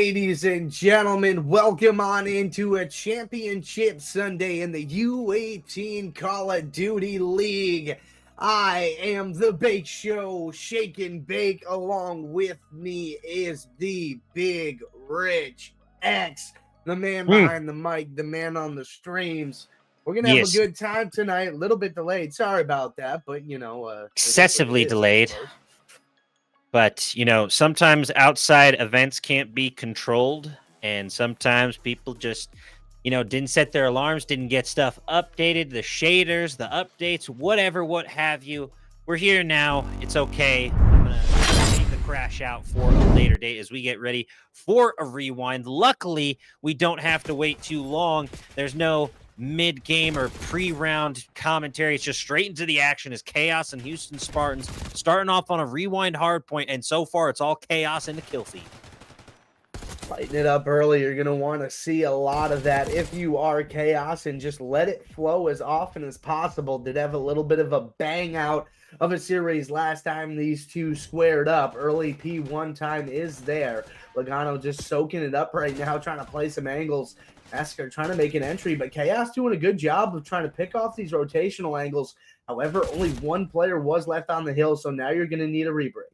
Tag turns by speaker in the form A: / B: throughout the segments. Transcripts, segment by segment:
A: Ladies and gentlemen, welcome on into a championship Sunday in the U18 Call of Duty League. I am the Bake Show, Shake and Bake. Along with me is the Big Rich X, the man behind the mic, the man on the streams. We're going to have a good time tonight. A little bit delayed. Sorry about that, but,
B: excessively delayed. But, sometimes outside events can't be controlled, and sometimes people just, didn't set their alarms, didn't get stuff updated, the shaders, the updates, whatever, what have you. We're here now. It's okay. I'm going to leave the crash out for a later date as we get ready for a rewind. Luckily, we don't have to wait too long. There's no mid-game or pre-round commentary. It's just straight into the action as KAOS and Houston Spartans starting off on a rewind hard point, and so far it's all KAOS in the kill feed.
A: Lighten it up early. You're going to want to see a lot of that if you are KAOS, and just let it flow as often as possible. Did have a little bit of a bang out of a series last time these two squared up. Early P1 time is there. Logano just soaking it up right now, trying to play some angles. Esker trying to make an entry, but KAOS doing a good job of trying to pick off these rotational angles. However, only one player was left on the hill, so now you're going to need a rebreak.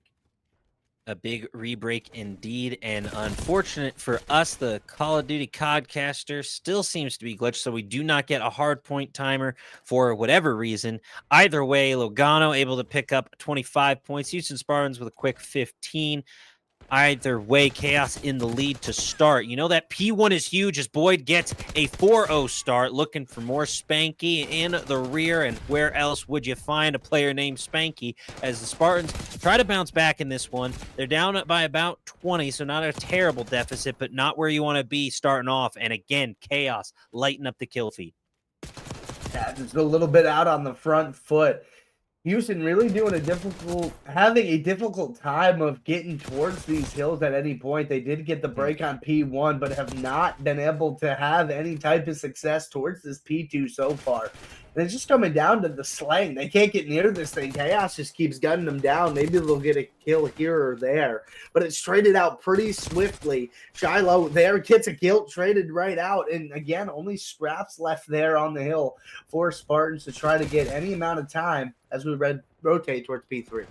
B: A big rebreak indeed, and unfortunate for us, the Call of Duty Codcaster still seems to be glitched, so we do not get a hard point timer for whatever reason. Either way, Logano able to pick up 25 points. Houston Spartans with a quick 15. Either way, KAOS in the lead to start. That P1 is huge as Boyd gets a 4-0 start, looking for more Spanky in the rear. And where else would you find a player named Spanky as the Spartans try to bounce back in this one? They're down by about 20, so not a terrible deficit, but not where you want to be starting off. And again, KAOS lighten up the kill feed.
A: Yeah, just a little bit out on the front foot. Houston really having a difficult time of getting towards these hills at any point. They did get the break on P1, but have not been able to have any type of success towards this P2 so far. And it's just coming down to the slang. They can't get near this thing. KAOS just keeps gunning them down. Maybe they'll get a kill here or there, but it's traded out pretty swiftly. Shiloh there gets a kill, traded right out. And again, only scraps left there on the hill for Spartans to try to get any amount of time as we rotate towards P3.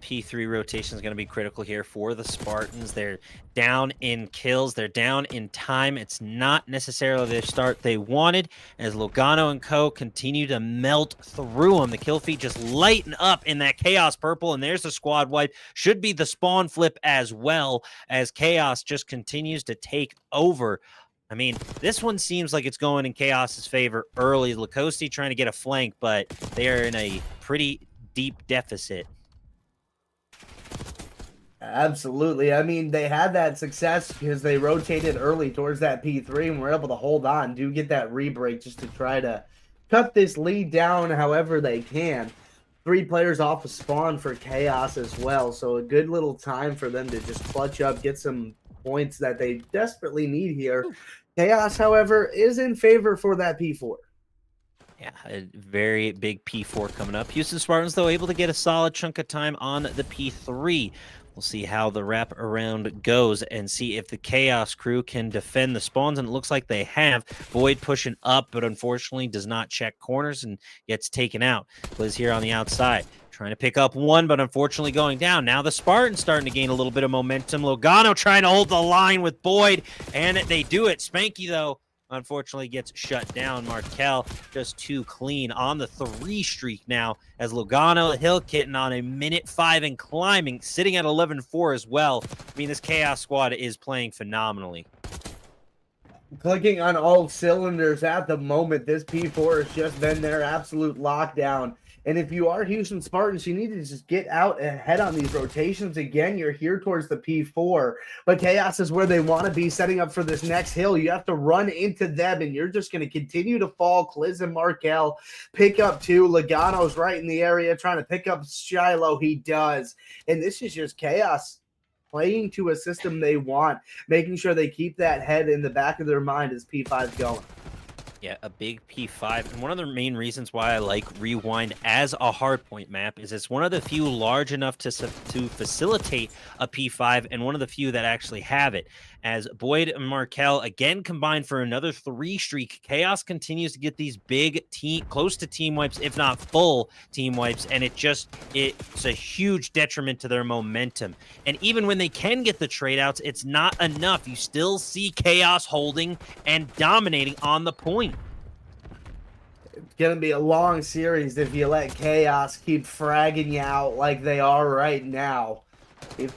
B: P3 rotation is going to be critical here for the Spartans. They're down in kills. They're down in time. It's not necessarily the start they wanted as Logano and co continue to melt through them. The kill feed just lighten up in that KAOS purple, and there's the squad wipe. Should be the spawn flip as well as KAOS just continues to take over. I mean, this one seems like it's going in KAOS's favor early. Lacoste trying to get a flank, but they are in a pretty deep deficit.
A: Absolutely. I mean, they had that success because they rotated early towards that P3 and were able to hold on, do get that rebreak just to try to cut this lead down however they can. 3 players off of spawn for KAOS as well, so a good little time for them to just clutch up, get some points that they desperately need here. KAOS, however, is in favor for that P4.
B: Yeah, a very big P4 coming up. Houston Spartans, though, able to get a solid chunk of time on the P3. We'll see how the wrap around goes and see if the KAOS crew can defend the spawns, and it looks like they have. Boyd pushing up, but unfortunately does not check corners and gets taken out. Liz here on the outside, trying to pick up one, but unfortunately going down. Now the Spartans starting to gain a little bit of momentum. Logano trying to hold the line with Boyd, and they do it. Spanky, though, unfortunately gets shut down. Markel just too clean on the 3 streak now as Logano Hill Kitten on a minute 5 and climbing, sitting at 11-4 as well. I mean, this KAOS squad is playing phenomenally.
A: Clicking on all cylinders at the moment. This P4 has just been their absolute lockdown. And if you are Houston Spartans, you need to just get out ahead on these rotations. Again, you're here towards the P4, but KAOS is where they want to be, setting up for this next hill. You have to run into them, and you're just going to continue to fall. Kliz and Markel pick up 2. Logano's right in the area trying to pick up Shiloh. He does. And this is just KAOS playing to a system they want, making sure they keep that head in the back of their mind as P5's going.
B: Yeah, a big P5. And one of the main reasons why I like Rewind as a hardpoint map is it's one of the few large enough to facilitate a P5 and one of the few that actually have it. As Boyd and Markel again combined for another 3 streak, KAOS continues to get these big close to team wipes, if not full team wipes, and it's a huge detriment to their momentum. And even when they can get the trade outs, it's not enough. You still see KAOS holding and dominating on the point.
A: It's going to be a long series if you let KAOS keep fragging you out like they are right now. If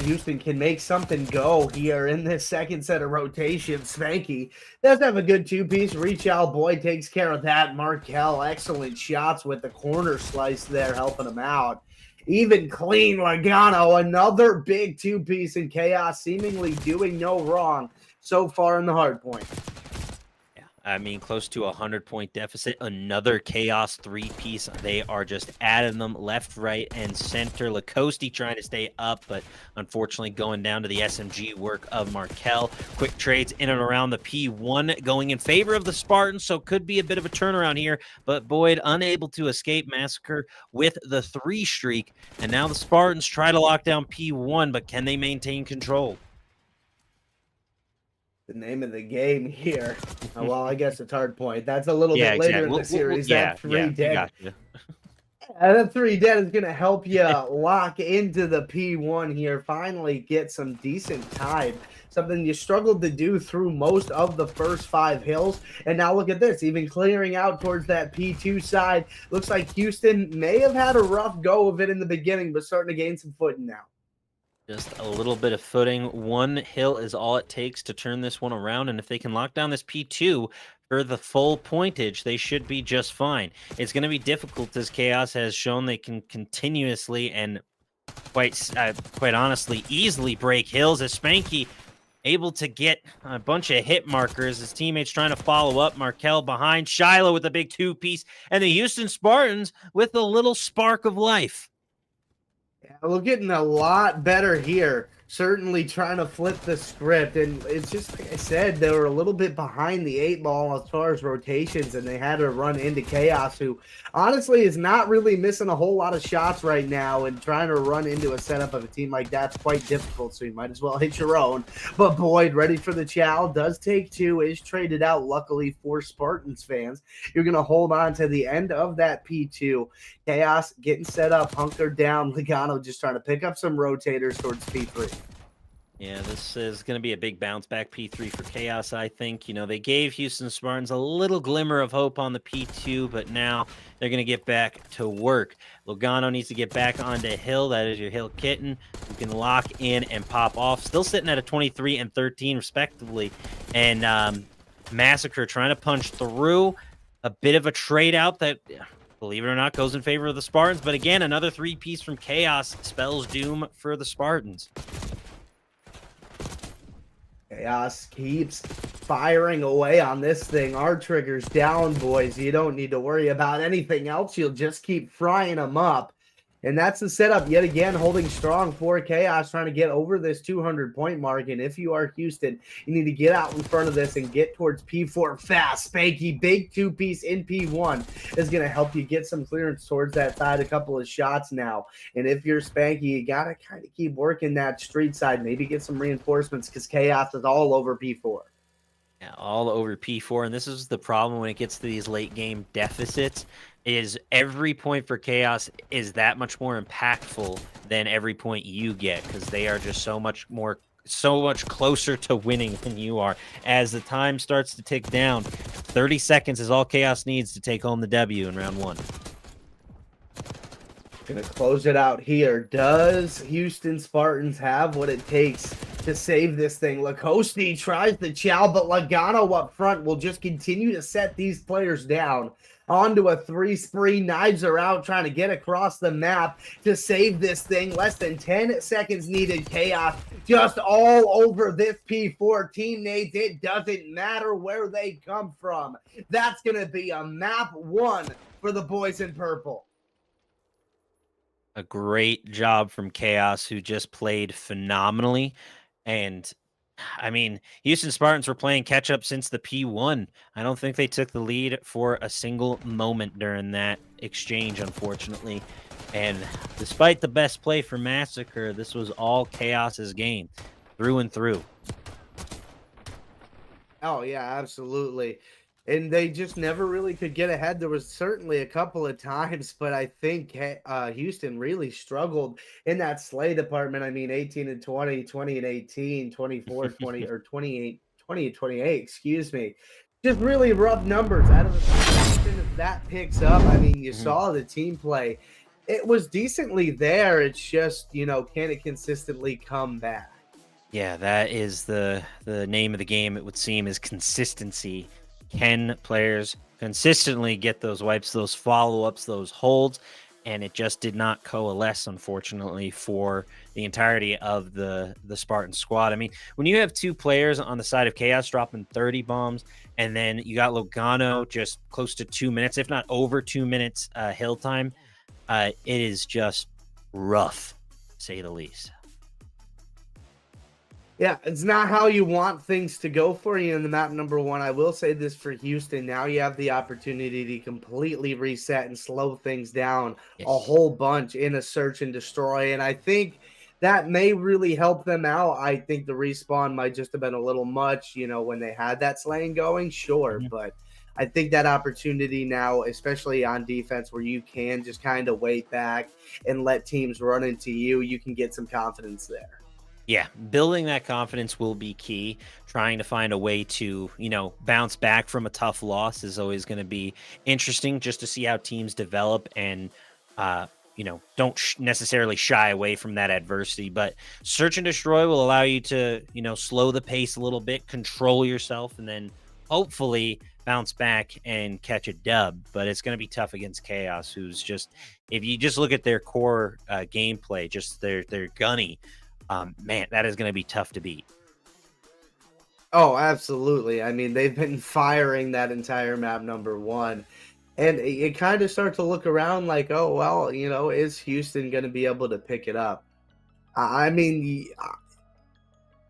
A: Houston can make something go here in this second set of rotation, Spanky does have a good 2-piece. Reach out, Boyd takes care of that. Markel, excellent shots with the corner slice there, helping him out. Even clean Logano, another big 2-piece, and KAOS seemingly doing no wrong so far in the hard point.
B: I mean, close to a 100-point deficit. Another KAOS 3-piece. They are just adding them left, right, and center. Lacoste trying to stay up, but unfortunately going down to the SMG work of Markel. Quick trades in and around the P1 going in favor of the Spartans, so could be a bit of a turnaround here. But Boyd unable to escape Massacre with the 3-streak. And now the Spartans try to lock down P1, but can they maintain control?
A: The name of the game here. Well, I guess it's hard point. That's a little bit later in the series. That 3 dead. And that 3 dead is going to help you lock into the P1 here. Finally get some decent time. Something you struggled to do through most of the first 5 hills. And now look at this. Even clearing out towards that P2 side. Looks like Houston may have had a rough go of it in the beginning, but starting to gain some footing now.
B: Just a little bit of footing. 1 hill is all it takes to turn this one around. And if they can lock down this P2 for the full pointage, they should be just fine. It's going to be difficult as KAOS has shown they can continuously and quite honestly easily break hills. As Spanky able to get a bunch of hit markers. His teammates trying to follow up. Markel behind. Shiloh with a big 2-piece. And the Houston Spartans with a little spark of life.
A: Yeah, we're getting a lot better here. Certainly trying to flip the script. And it's just like I said, they were a little bit behind the 8 ball as far as rotations, and they had to run into KAOS, who honestly is not really missing a whole lot of shots right now. And trying to run into a setup of a team like that's quite difficult, so you might as well hit your own. But Boyd, ready for the chow, does take 2, is traded out, luckily for Spartans fans. You're going to hold on to the end of that P2. KAOS getting set up, hunkered down. Logano just trying to pick up some rotators towards P3.
B: Yeah, this is going to be a big bounce back P3 for KAOS, I think. You know, they gave Houston Spartans a little glimmer of hope on the P2, but now they're going to get back to work. Logano needs to get back onto Hill. That is your Hill Kitten, who can lock in and pop off. Still sitting at a 23 and 13, respectively. And Massacre trying to punch through. A bit of a trade out that, believe it or not, goes in favor of the Spartans. But again, another 3-piece from KAOS spells doom for the Spartans.
A: KAOS keeps firing away on this thing. Our trigger's down, boys. You don't need to worry about anything else. You'll just keep frying them up. And that's the setup yet again, holding strong for KAOS, trying to get over this 200-point mark. And if you are Houston, you need to get out in front of this and get towards P4 fast. Spanky, big 2-piece in P1 is going to help you get some clearance towards that side. A couple of shots now. And if you're Spanky, you got to kind of keep working that street side. Maybe get some reinforcements because KAOS is all over P4.
B: Yeah, all over P4. And this is the problem when it gets to these late game deficits. Is every point for KAOS is that much more impactful than every point you get, because they are just so much closer to winning than you are. As the time starts to tick down, 30 seconds is all KAOS needs to take home the W in round 1.
A: Gonna close it out here. Does Houston Spartans have what it takes to save this thing? Lacoste tries the chow, but Logano up front will just continue to set these players down. Onto a 3 spree. Knives are out, trying to get across the map to save this thing. Less than 10 seconds needed. KAOS just all over this P4. Teammates, it doesn't matter where they come from. That's going to be a map 1 for the boys in purple.
B: A great job from KAOS, who just played phenomenally. And I mean, Houston Spartans were playing catch up since the P1. I don't think they took the lead for a single moment during that exchange, unfortunately. And despite the best play for Massacre, this was all Chaos's game through and through.
A: Oh yeah, absolutely. And they just never really could get ahead. There was certainly a couple of times, but I think Houston really struggled in that slay department. I mean, 18 and 20, 20 and 18, 24, 20, or 28, 20 and 28, excuse me. Just really rough numbers out of the situation. If that picks up, I mean, you
B: Mhm.
A: saw the team play. It was decently there. It's just, can it consistently come back?
B: Yeah, that is the name of the game, it would seem, is consistency. Can players consistently get those wipes, those follow-ups, those holds? And it just did not coalesce, unfortunately, for the entirety of the Spartan squad. I mean, when you have two players on the side of Chaos dropping 30 bombs, and then you got Logano just close to 2 minutes, if not over 2 minutes, hill time, it is just rough, to say the least.
A: Yeah, it's not how you want things to go for you in the map number one. I will say this for Houston. Now you have the opportunity to completely reset and slow things down a
B: Yes.
A: whole bunch in a search and destroy. And I think that may really help them out. I think the respawn might just have been a little much, when they had that slaying going, sure.
B: Mhm.
A: But I think that opportunity now, especially on defense, where you can just kind of wait back and let teams run into you, you can get some confidence there.
B: Yeah, building that confidence will be key. Trying to find a way to, bounce back from a tough loss is always going to be interesting just to see how teams develop and, don't necessarily shy away from that adversity. But search and destroy will allow you to, slow the pace a little bit, control yourself, and then hopefully bounce back and catch a dub. But it's going to be tough against Chaos, who's just, if you just look at their core gameplay, just their gunny, man, that is going to be tough to beat.
A: Oh, absolutely. I mean, they've been firing that entire map number one. And you kind of start to look around like, oh, well, is Houston going to be able to pick it up? I mean,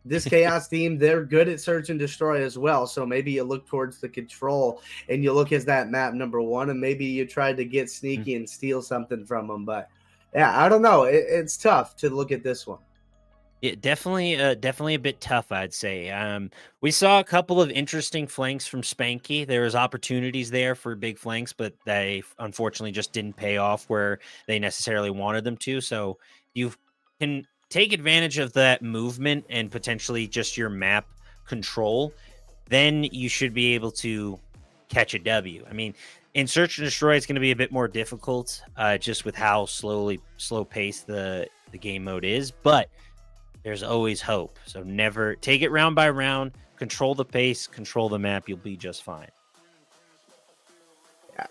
A: this Chaos team, they're good at search and destroy as well. So maybe you look towards the control and you look as that map number one, and maybe you try to get
B: Mm.
A: sneaky and steal something from them. But yeah, I don't know. It's tough to look at this one.
B: Yeah, definitely a bit tough, I'd say. We saw a couple of interesting flanks from Spanky. There was opportunities there for big flanks, but they unfortunately just didn't pay off where they necessarily wanted them to. So you can take advantage of that movement and potentially just your map control, then you should be able to catch a W. I mean, in Search and Destroy, it's going to be a bit more difficult, just with how slow paced the game mode is, but there's always hope. So never take it round by round, control the pace, control the map. You'll be just fine.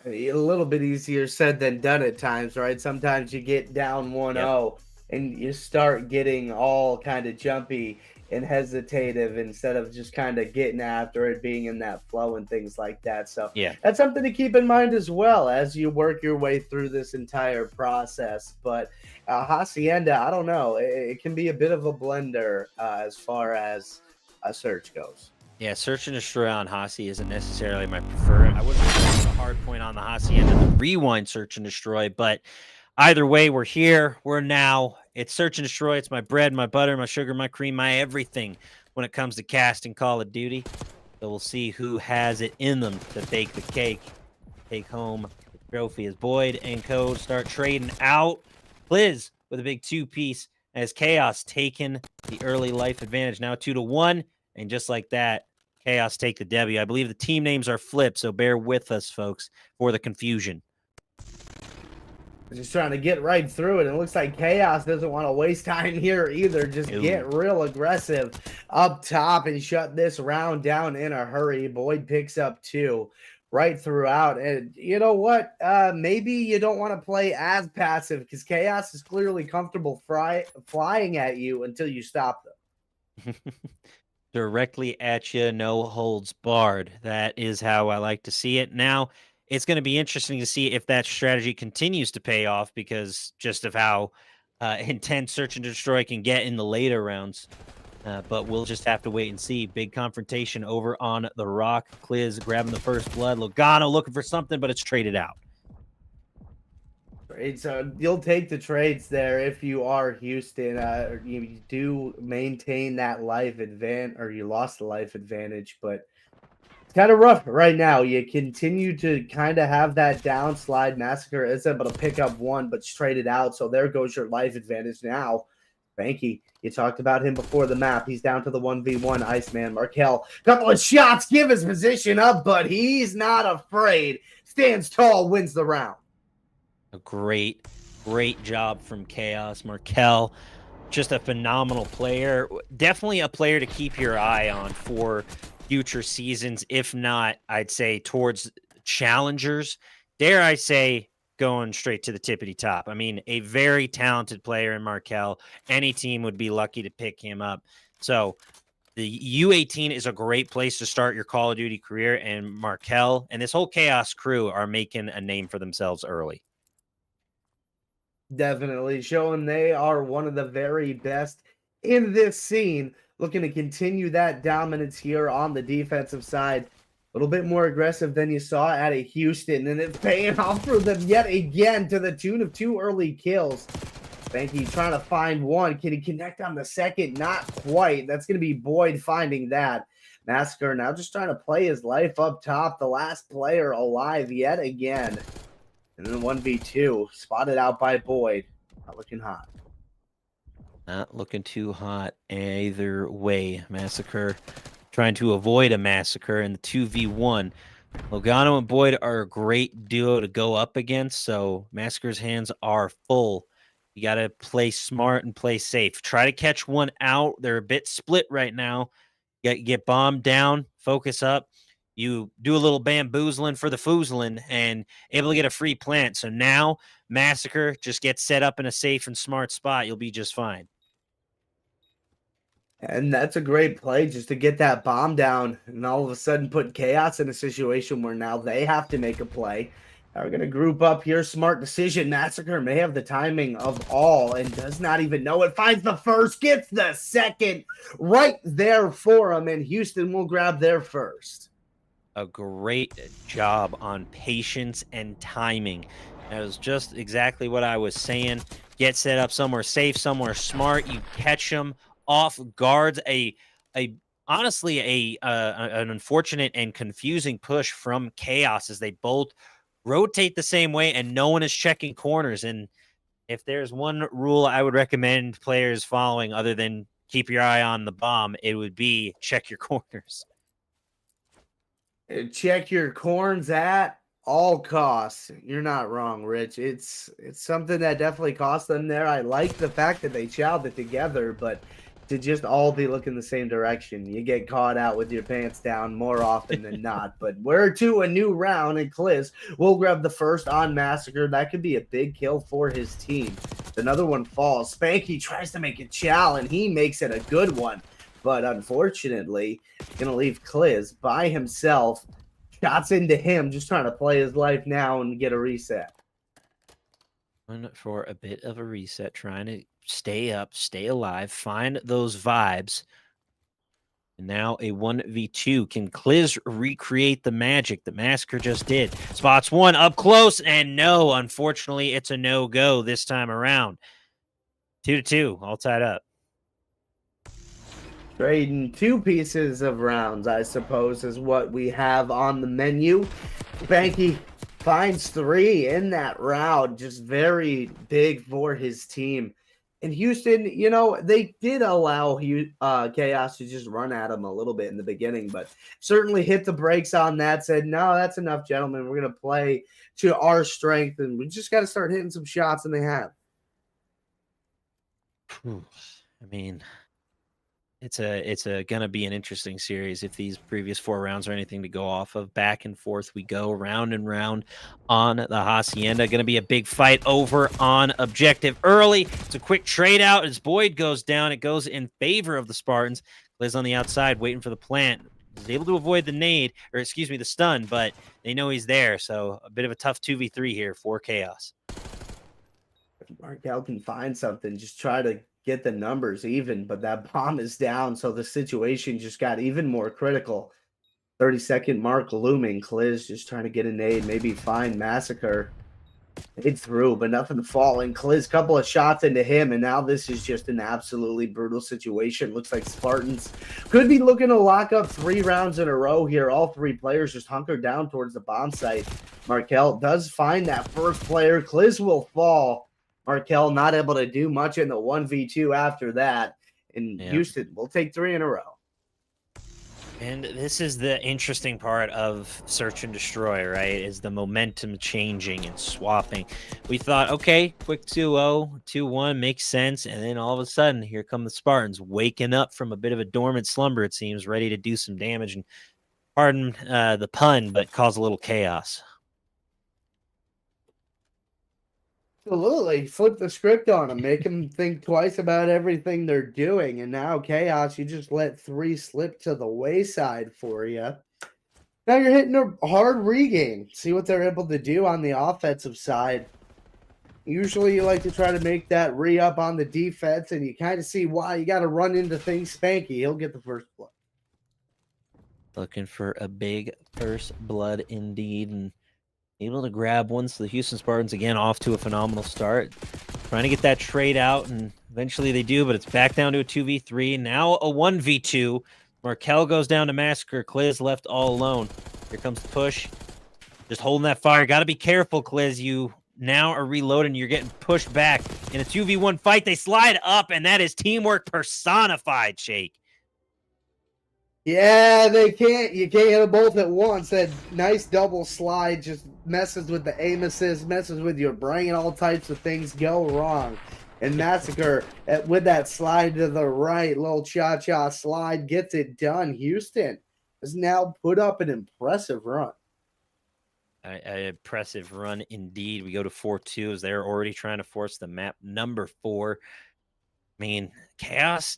A: A little bit easier said than done at times, right? Sometimes you get down one
B: Yep.
A: zero and you start getting all kind of jumpy and hesitative instead of just kind of getting after it, being in that flow and things like that. So
B: Yeah.
A: that's something to keep in mind as well as you work your way through this entire process. But Hacienda, I don't know, it can be a bit of a blender as far as a search goes.
B: Yeah, Search and Destroy on Hasi isn't necessarily my preferred. I wouldn't put a hard point on the Hacienda the rewind Search and Destroy, but either way, we're here, we're now. It's Search and Destroy. It's my bread, my butter, my sugar, my cream, my everything when it comes to casting Call of Duty. So we'll see who has it in them to bake the cake, take home the trophy as Boyd and Code start trading out. Liz with a big two-piece as Chaos taking the early life advantage. Now 2-1. And just like that, Chaos take the W. I believe the team names are flipped, so bear with us, folks, for the confusion.
A: Just trying to get right through it. It looks like Chaos doesn't want to waste time here either. Just
B: Ooh.
A: get real aggressive up top and shut this round down in a hurry. Boyd picks up two right throughout. And you know what? Maybe you don't want to play as passive because Chaos is clearly comfortable flying at you until you stop them.
B: Directly at you, no holds barred. That is how I like to see it. Now, it's going to be interesting to see if that strategy continues to pay off because just of how intense Search and Destroy can get in the later rounds. But we'll just have to wait and see. Big confrontation over on the rock. Kliz grabbing the first blood. Logano looking for something, but it's traded out.
A: Trades, you'll take the trades there if you are Houston. You do maintain that life advantage, or you lost the life advantage, but it's kind of rough right now. You continue to kind of have that downslide. Massacre is able to pick up one, but traded out. So there goes your life advantage now. Banky, you talked about him before the map. He's down to the 1v1. Iceman, Markel, couple of shots, give his position up, but he's not afraid. Stands tall, wins the round.
B: A great job from KAOS. Markel, just a phenomenal player. Definitely a player to keep your eye on for future seasons, if not, I'd say, towards challengers. Dare I say, going straight to the tippity top. I mean, a very talented player in Markel. Any team would be lucky to pick him up. So the U18 is a great place to start your Call of Duty career, and Markel and this whole KAOS crew are making a name for themselves early.
A: Definitely showing they are one of the very best in this scene. Looking to continue that dominance here on the defensive side. A little bit more aggressive than you saw at a Houston, and it's paying off for them yet again to the tune of 2 early kills. Banky trying to find one. Can he connect on the second? Not quite. That's going to be Boyd finding that. Massacre now just trying to play his life up top. The last player alive yet again. And then 1v2, spotted out by Boyd. Not looking hot.
B: Not looking too hot either way. Massacre trying to avoid a massacre in the 2v1. Logano and Boyd are a great duo to go up against, so Massacre's hands are full. You got to play smart and play safe. Try to catch one out. They're a bit split right now. Get bombed down, focus up. You do a little bamboozling for the foozling and able to get a free plant. So now Massacre just gets set up in a safe and smart spot. You'll be just fine.
A: And that's a great play just to get that bomb down and all of a sudden put KAOS in a situation where now they have to make a play. Now we're going to group up here. Smart decision. Massacre may have the timing of all and does not even know it. Finds the first, gets the second right there for him, and Houston will grab their first.
B: A great job on patience and timing. That was just exactly what I was saying. Get set up somewhere safe, somewhere smart. You catch them off guards. Honestly an unfortunate and confusing push from KAOS as they both rotate the same way and no one is checking corners. And if there's one rule I would recommend players following other than keep your eye on the bomb, it would be check your corners.
A: Check your corns at all costs. You're not wrong, Rich. It's something that definitely cost them there. I like the fact that they chowed it together, but to just all be looking the same direction, you get caught out with your pants down more often than not. But we're to a new round, and Kliz will grab the first on Massacre. That could be a big kill for his team. Another one falls. Spanky tries to make a chow, and he makes it a good one. But unfortunately, going to leave Kliz by himself. Shots into him, just trying to play his life now and get a reset.
B: Going for a bit of a reset, trying to stay up, stay alive, find those vibes. And now a 1v2. Can Kliz recreate the magic that Massacre just did? Spots one up close, and no, unfortunately, it's a no-go this time around. 2-2, all tied up.
A: Trading 2 pieces of rounds, I suppose, is what we have on the menu. Banky finds 3 in that round. Just very big for his team. And Houston, you know, they did allow KAOS to just run at him a little bit in the beginning, but certainly hit the brakes on that, said, no, that's enough, gentlemen. We're going to play to our strength, and we just got to start hitting some shots, and they have.
B: I mean, it's gonna be an interesting series if these previous 4 rounds are anything to go off of. Back and forth we go, round and round on the Hacienda. Gonna be a big fight over on objective early. It's a quick trade out as Boyd goes down. It goes in favor of the Spartans. Liz on the outside waiting for the plant. He's able to avoid the nade, or excuse me, the stun, but they know he's there. So a bit of a tough 2v3 here for KAOS.
A: If Markel can find something, just try to get the numbers even, but that bomb is down, so the situation just got even more critical. 30-second mark looming. Kliz just trying to get a nade, maybe find Massacre. It's through, but nothing falling. Kliz, couple of shots into him, and now this is just an absolutely brutal situation. Looks like Spartans could be looking to lock up 3 rounds in a row here. All 3 players just hunkered down towards the bomb site. Markel does find that first player. Kliz will fall. Markel not able to do much in the 1v2 after that. And Houston will take 3 in a row.
B: And this is the interesting part of search and destroy, right? Is the momentum changing and swapping. We thought, okay, quick 2-0, 2-1 makes sense. And then all of a sudden, here come the Spartans waking up from a bit of a dormant slumber, it seems, ready to do some damage. And pardon the pun, but cause a little chaos.
A: Absolutely. Flip the script on them. Make them think twice about everything they're doing. And now KAOS, you just let 3 slip to the wayside for you. Now you're hitting a hard regain. See what they're able to do on the offensive side. Usually you like to try to make that re-up on the defense, and you kind of see why you got to run into things. Spanky, he'll get the first blood.
B: Looking for a big first blood indeed. And able to grab one, so the Houston Spartans again off to a phenomenal start. Trying to get that trade out, and eventually they do, but it's back down to a 2v3. Now a 1v2. Markel goes down to Massacre. Kliz left all alone. Here comes the push. Just holding that fire. Got to be careful, Kliz. You now are reloading. You're getting pushed back. In a 2v1 fight, they slide up, and that is teamwork personified, Shake.
A: Yeah, they can't. You can't hit them both at once. That nice double slide just messes with the aim assist, messes with your brain. All types of things go wrong. And Massacre, with that slide to the right, little cha-cha slide, gets it done. Houston has now put up an impressive run.
B: An impressive run indeed. We go to 4-2 as they're already trying to force the map number 4. I mean, KAOS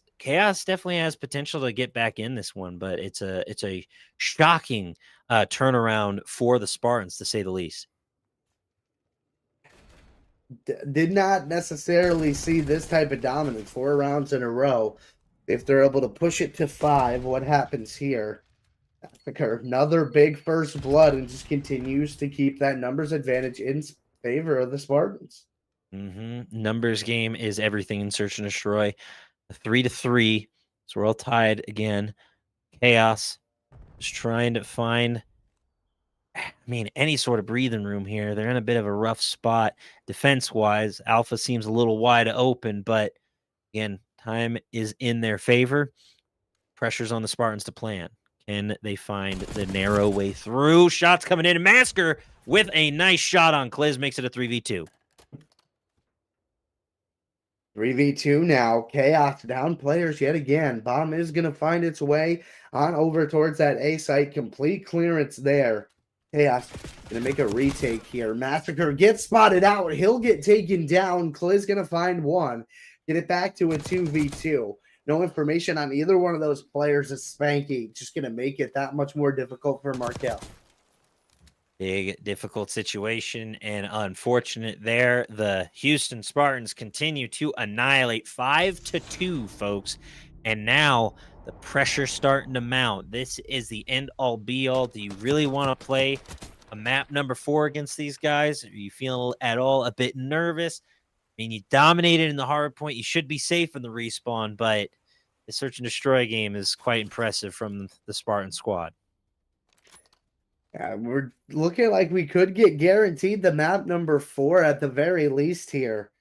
B: definitely has potential to get back in this one, but it's a shocking turnaround for the Spartans, to say the least.
A: Did not necessarily see this type of dominance 4 rounds in a row. If they're able to push it to 5, what happens here? Another big first blood, and just continues to keep that numbers advantage in favor of the Spartans.
B: Numbers game is everything in search and destroy. 3-3, so we're all tied again. KAOS just trying to find, any sort of breathing room here. They're in a bit of a rough spot defense-wise. Alpha seems a little wide open, but again, time is in their favor. Pressure's on the Spartans to plan. Can they find the narrow way through? Shots coming in, and Masker with a nice shot on Kliz makes it a 3v2.
A: 3v2 now. KAOS down players yet again. Bomb is going to find its way on over towards that A site. Complete clearance there. KAOS going to make a retake here. Massacre gets spotted out. He'll get taken down. Kliz going to find one. Get it back to a 2v2. No information on either one of those players is Spanky. Just going to make it that much more difficult for Markel.
B: Big, difficult situation, and unfortunate there. The Houston Spartans continue to annihilate 5-2, folks. And now the pressure starting to mount. This is the end-all, be-all. Do you really want to play a map number 4 against these guys? Are you feeling at all a bit nervous? I mean, you dominated in the hard point. You should be safe in the respawn, but the search and destroy game is quite impressive from the Spartan squad.
A: Yeah, we're looking like we could get guaranteed the map number 4 at the very least here.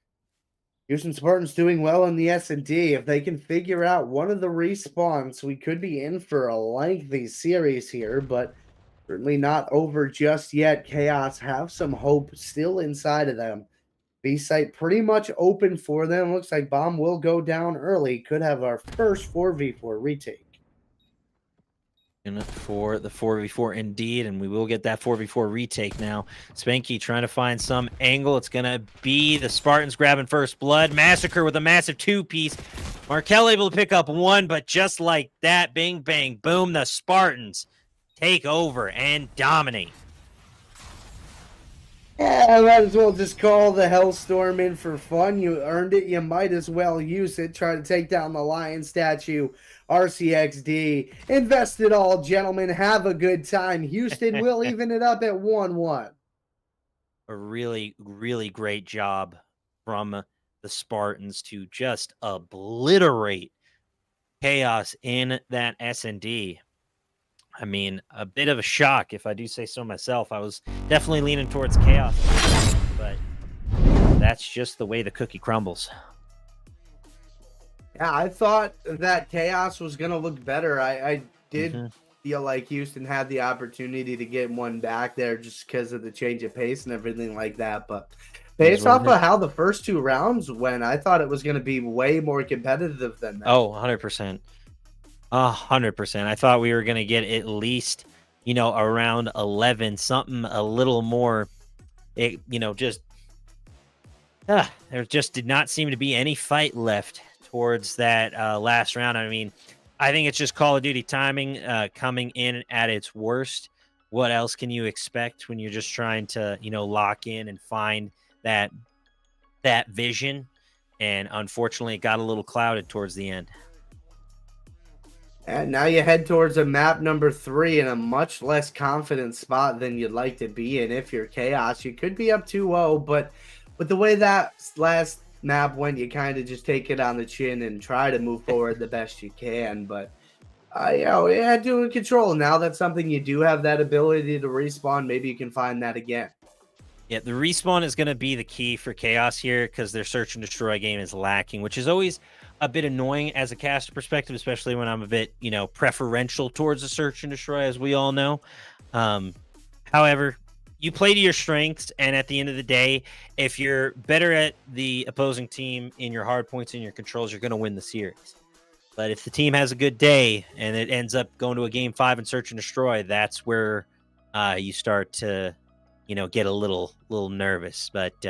A: Houston Spartans doing well in the S&D. If they can figure out one of the respawns, we could be in for a lengthy series here, but certainly not over just yet. KAOS have some hope still inside of them. B site pretty much open for them. Looks like Bomb will go down early. Could have our first 4v4 retake.
B: For the 4v4 indeed, and we will get that 4v4 retake now. Spanky trying to find some angle. It's going to be the Spartans grabbing first blood. Massacre with a massive 2-piece. Markel able to pick up 1, but just like that, bing, bang, boom, the Spartans take over and dominate.
A: Yeah, I might as well just call the Hellstorm in for fun. You earned it. You might as well use it. Try to take down the lion statue. RCXD. Invest it all, gentlemen. Have a good time. Houston will even it up at 1-1.
B: A really, really great job from the Spartans to just obliterate KAOS in that S&D. I mean, a bit of a shock, if I do say so myself. I was definitely leaning towards KAOS, but that's just the way the cookie crumbles.
A: Yeah, I thought that KAOS was going to look better. I did feel like Houston had the opportunity to get one back there just because of the change of pace and everything like that. But based off of how the first 2 rounds went, I thought it was going to be way more competitive than that.
B: Oh, 100%. 100%. I thought we were going to get at least, around 11, something a little more. Just there just did not seem to be any fight left towards that last round. I mean, I think it's just Call of Duty timing coming in at its worst. What else can you expect when you're just trying to, lock in and find that vision? And unfortunately, it got a little clouded towards the end.
A: And now you head towards a map number 3 in a much less confident spot than you'd like to be in. If you're KAOS, you could be up 2-0, but with the way that last map went, you kind of just take it on the chin and try to move forward the best you can. But doing control. Now that's something you do have that ability to respawn. Maybe you can find that again.
B: Yeah, the respawn is going to be the key for KAOS here because their search and destroy game is lacking, which is always a bit annoying as a caster perspective, especially when I'm a bit, preferential towards the search and destroy, as we all know. However, you play to your strengths, and at the end of the day, if you're better at the opposing team in your hard points and your controls, you're going to win the series. But if the team has a good day and it ends up going to a game 5 and search and destroy, that's where you start to, get a little nervous. But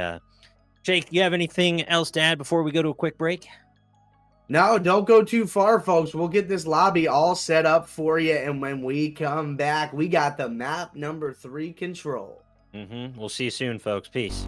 B: Jake, do you have anything else to add before we go to a quick break?
A: No, don't go too far, folks. We'll get this lobby all set up for you, and when we come back, we got the map number 3 control.
B: We'll see you soon, folks. Peace.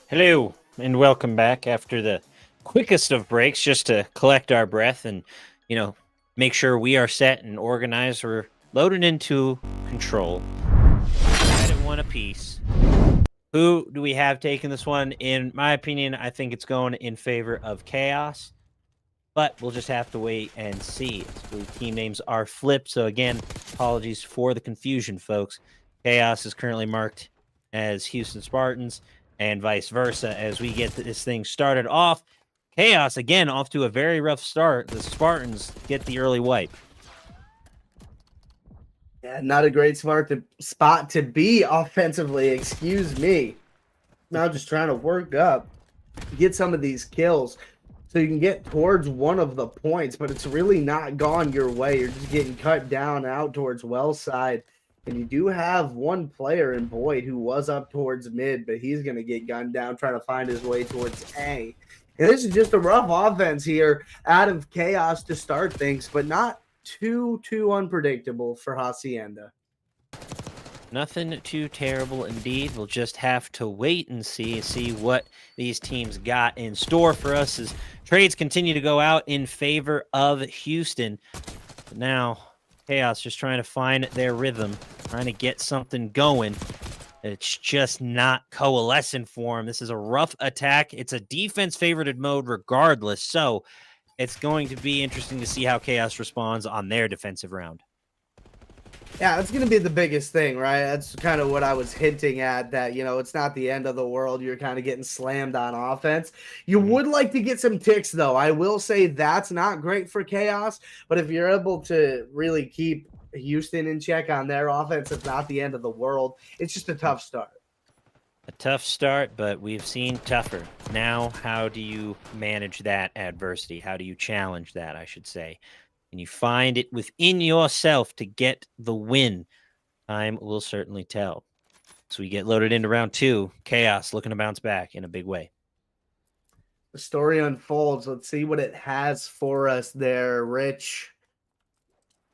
B: Hello, and welcome back after the quickest of breaks, just to collect our breath and, make sure we are set and organized. We're loaded into control. Right at one apiece. Who do we have taking this one? In my opinion, I think it's going in favor of KAOS, but we'll just have to wait and see. The team names are flipped, so again, apologies for the confusion, folks. KAOS is currently marked as Houston Spartans, and vice versa as we get this thing started off. KAOS, again, off to a very rough start. The Spartans get the early wipe.
A: Yeah, not a great spot to be offensively. Excuse me. Now just trying to work up, get some of these kills so you can get towards one of the points, but it's really not gone your way. You're just getting cut down out towards well side. And you do have one player in Boyd who was up towards mid, but he's going to get gunned down trying to find his way towards A. And this is just a rough offense here out of KAOS to start things, but not too unpredictable for Hacienda.
B: Nothing too terrible indeed. We'll just have to wait and see what these teams got in store for us as trades continue to go out in favor of Houston. But now, KAOS just trying to find their rhythm, trying to get something going. It's just not coalescing for them. This is a rough attack. It's a defense-favorited mode regardless, so it's going to be interesting to see how KAOS responds on their defensive round.
A: Yeah, that's going to be the biggest thing, right? That's kind of what I was hinting at, that, it's not the end of the world. You're kind of getting slammed on offense. You would like to get some ticks, though. I will say that's not great for KAOS, but if you're able to really keep Houston in check on their offense, it's not the end of the world. It's just a tough start.
B: A tough start, but we've seen tougher. Now, how do you manage that adversity? How do you challenge that, I should say? And you find it within yourself to get the win. Time will certainly tell. So we get loaded into round 2. KAOS looking to bounce back in a big way.
A: The story unfolds. Let's see what it has for us there, Rich.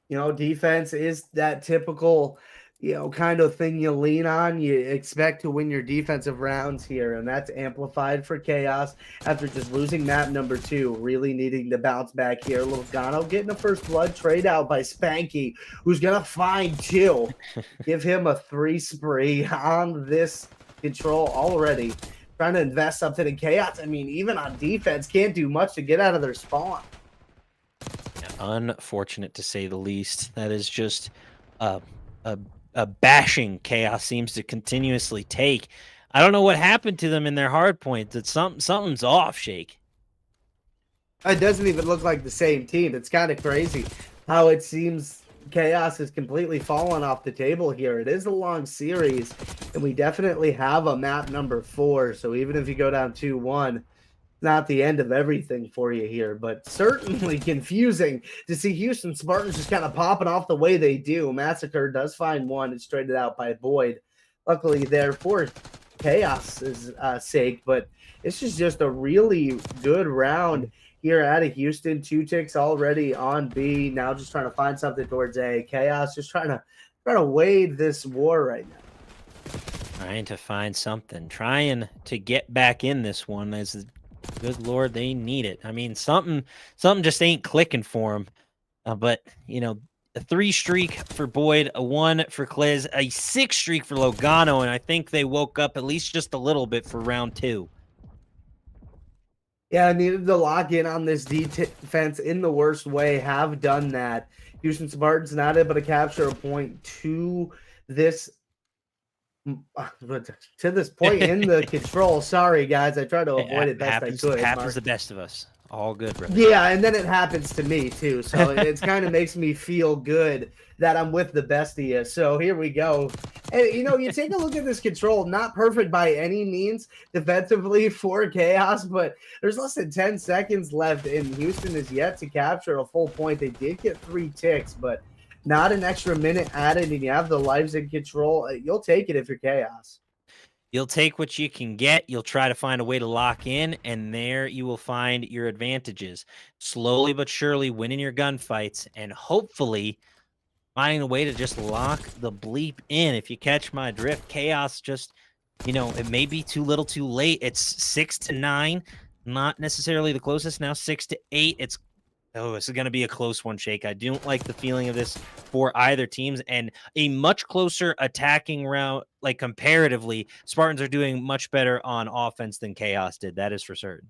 A: Defense is that typical, kind of thing you lean on. You expect to win your defensive rounds here, and that's amplified for KAOS after just losing map number 2, really needing to bounce back here. Logano getting a first blood trade out by Spanky, who's going to find 2. Give him a 3 spree on this control already. Trying to invest something in KAOS. I mean, even on defense, can't do much to get out of their spawn.
B: Unfortunate to say the least. That is just a bashing KAOS seems to continuously take. I don't know what happened to them in their hard point. That something's off, Shake.
A: It doesn't even look like the same team. It's kind of crazy how it seems KAOS has completely fallen off the table here. It is a long series, and we definitely have a map number 4. So even if you go down 2-1, not the end of everything for you here, but certainly confusing to see Houston Spartans just kind of popping off the way they do. Massacre does find one. It's traded out by Boyd. Luckily there for KAOS's sake, but this is just a really good round here out of Houston. 2 ticks already on B. Now just trying to find something towards A. KAOS just trying to wade this war right now.
B: Trying to find something. Trying to get back in this one. As good Lord, they need it. I mean, something just ain't clicking for them. But, a 3 streak for Boyd, a 1 for Kliz, a 6 streak for Logano, and I think they woke up at least just a little bit for round 2.
A: Yeah, needed to lock in on this defense in the worst way. Have done that. Houston Spartans not able to capture a point to this point in the control. Sorry, guys. I tried to avoid it best I could.
B: Happens the best of us. All good, brother.
A: Yeah, and then it happens to me, too. So it kind of makes me feel good that I'm with the best of you. So here we go. And, you take a look at this control. Not perfect by any means defensively for KAOS, but there's less than 10 seconds left, and Houston is yet to capture a full point. They did get 3 ticks, but not an extra minute added, and you have the lives in control. You'll take it if you're KAOS.
B: You'll take what you can get. You'll try to find a way to lock in, and there you will find your advantages. Slowly but surely winning your gunfights, and hopefully finding a way to just lock the bleep in. If you catch my drift, KAOS just you know, it may be too little too late. It's 6-9, not necessarily the closest. Now 6-8. This is going to be a close one, Shake. I don't like the feeling of this for either teams, and a much closer attacking round. Like comparatively, Spartans are doing much better on offense than KAOS did. That is for certain.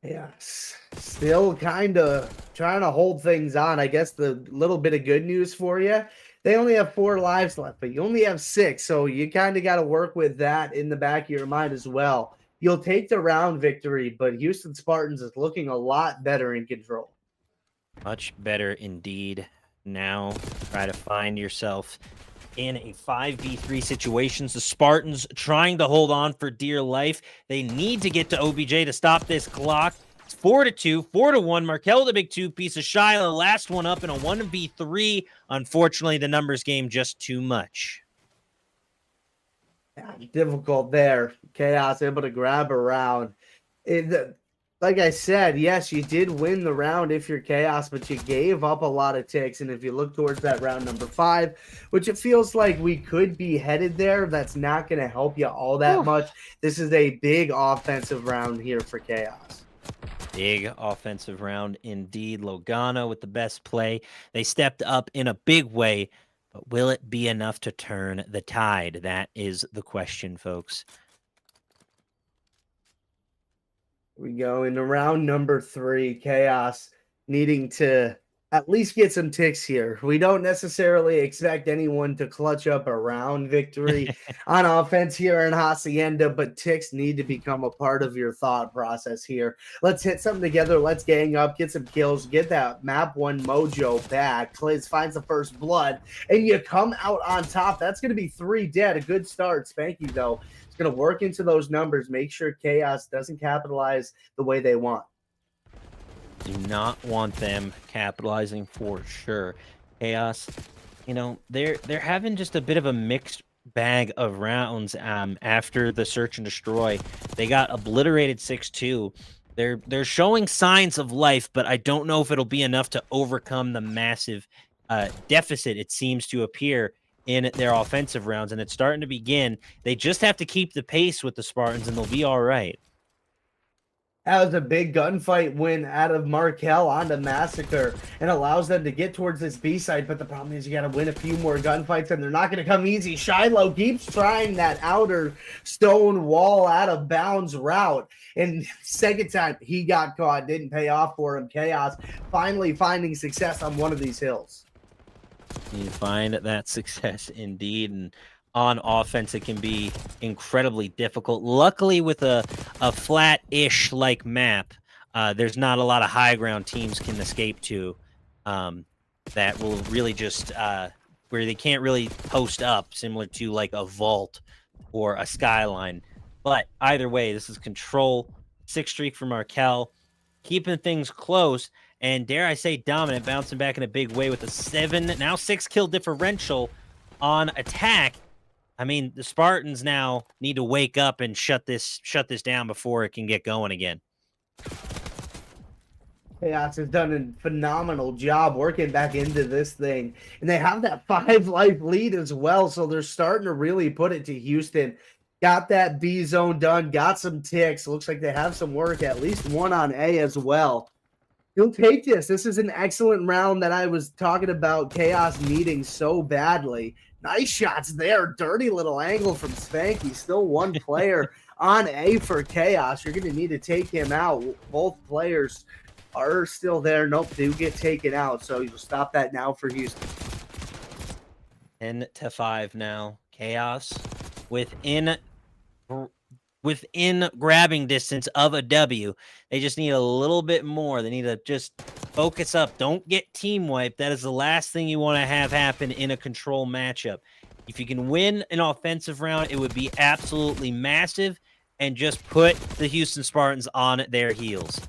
A: Yeah, still kind of trying to hold things on. I guess the little bit of good news for you, they only have 4 lives left, but you only have 6, so you kind of got to work with that in the back of your mind as well. You'll take the round victory, but Houston Spartans is looking a lot better in control.
B: Much better indeed. Now try to find yourself in a 5v3 situations. The Spartans trying to hold on for dear life. They need to get to OBJ to stop this clock. It's 4-2, 4-1. Markel the big 2-piece of Shiloh. Last one up in a 1v3. Unfortunately, the numbers game just too much.
A: Yeah, difficult there. KAOS able to grab a round. Like I said, yes, you did win the round if you're KAOS, but you gave up a lot of ticks. And if you look towards that round number 5, which it feels like we could be headed there, that's not going to help you all that much. This is a big offensive round here for KAOS.
B: Big offensive round indeed. Logano with the best play. They stepped up in a big way, but will it be enough to turn the tide? That is the question, folks.
A: We go into round number 3. KAOS needing to at least get some ticks here. We don't necessarily expect anyone to clutch up a round victory on offense here in Hacienda, but ticks need to become a part of your thought process here. Let's hit something together. Let's gang up, get some kills, get that map 1 mojo back. Clays finds the first blood, and you come out on top. That's going to be 3 dead. A good start. Spanky, though, is going to work into those numbers, make sure KAOS doesn't capitalize the way they want.
B: Do not want them capitalizing for sure. KAOS, you know, they're having just a bit of a mixed bag of rounds after the search and destroy. They got obliterated 6-2. They're showing signs of life, but I don't know if it'll be enough to overcome the massive deficit it seems to appear in their offensive rounds, and it's starting to begin. They just have to keep the pace with the Spartans, and they'll be all right.
A: That was a big gunfight win out of Markel onto Massacre and allows them to get towards this B side. But the problem is you got to win a few more gunfights, and they're not going to come easy. Shiloh keeps trying that outer stone wall out of bounds route. And second time he got caught, didn't pay off for him. KAOS finally finding success on one of these hills.
B: You find that success indeed, and on offense it can be incredibly difficult. Luckily, with a flat-ish like map, there's not a lot of high ground teams can escape to that will really just where they can't really post up, similar to like a vault or a skyline. But either way, this is control. 6 streak for Markel, keeping things close, and dare I say dominant, bouncing back in a big way with a 7, now 6 kill differential on attack. I mean, the Spartans now need to wake up and shut this down before it can get going again.
A: KAOS has done a phenomenal job working back into this thing. And they have that 5-life lead as well, so they're starting to really put it to Houston. Got that B zone done, got some ticks. Looks like they have some work, at least one on A as well. You'll take this. This is an excellent round that I was talking about KAOS needing so badly. Nice shots there. Dirty little angle from Spanky. Still one player on A for KAOS. You're going to need to take him out. Both players are still there. Nope, do get taken out. So you'll stop that now for Houston.
B: 10-5 now. KAOS within grabbing distance of a W. They just need a little bit more. They need to just focus up. Don't get team wiped. That is the last thing you want to have happen in a control matchup. If you can win an offensive round, it would be absolutely massive and just put the Houston Spartans on their heels.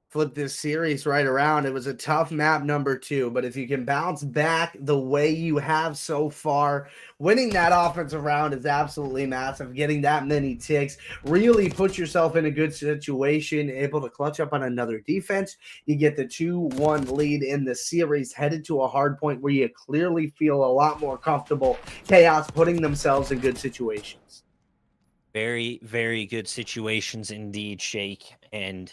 A: flip this series right around. It was a tough map number 2, but if you can bounce back the way you have so far, winning that offensive round is absolutely massive. Getting that many ticks really puts yourself in a good situation, able to clutch up on another defense. You get the 2-1 lead in the series, headed to a hard point where you clearly feel a lot more comfortable. KAOS putting themselves in good situations.
B: Very, very good situations indeed, Shake. And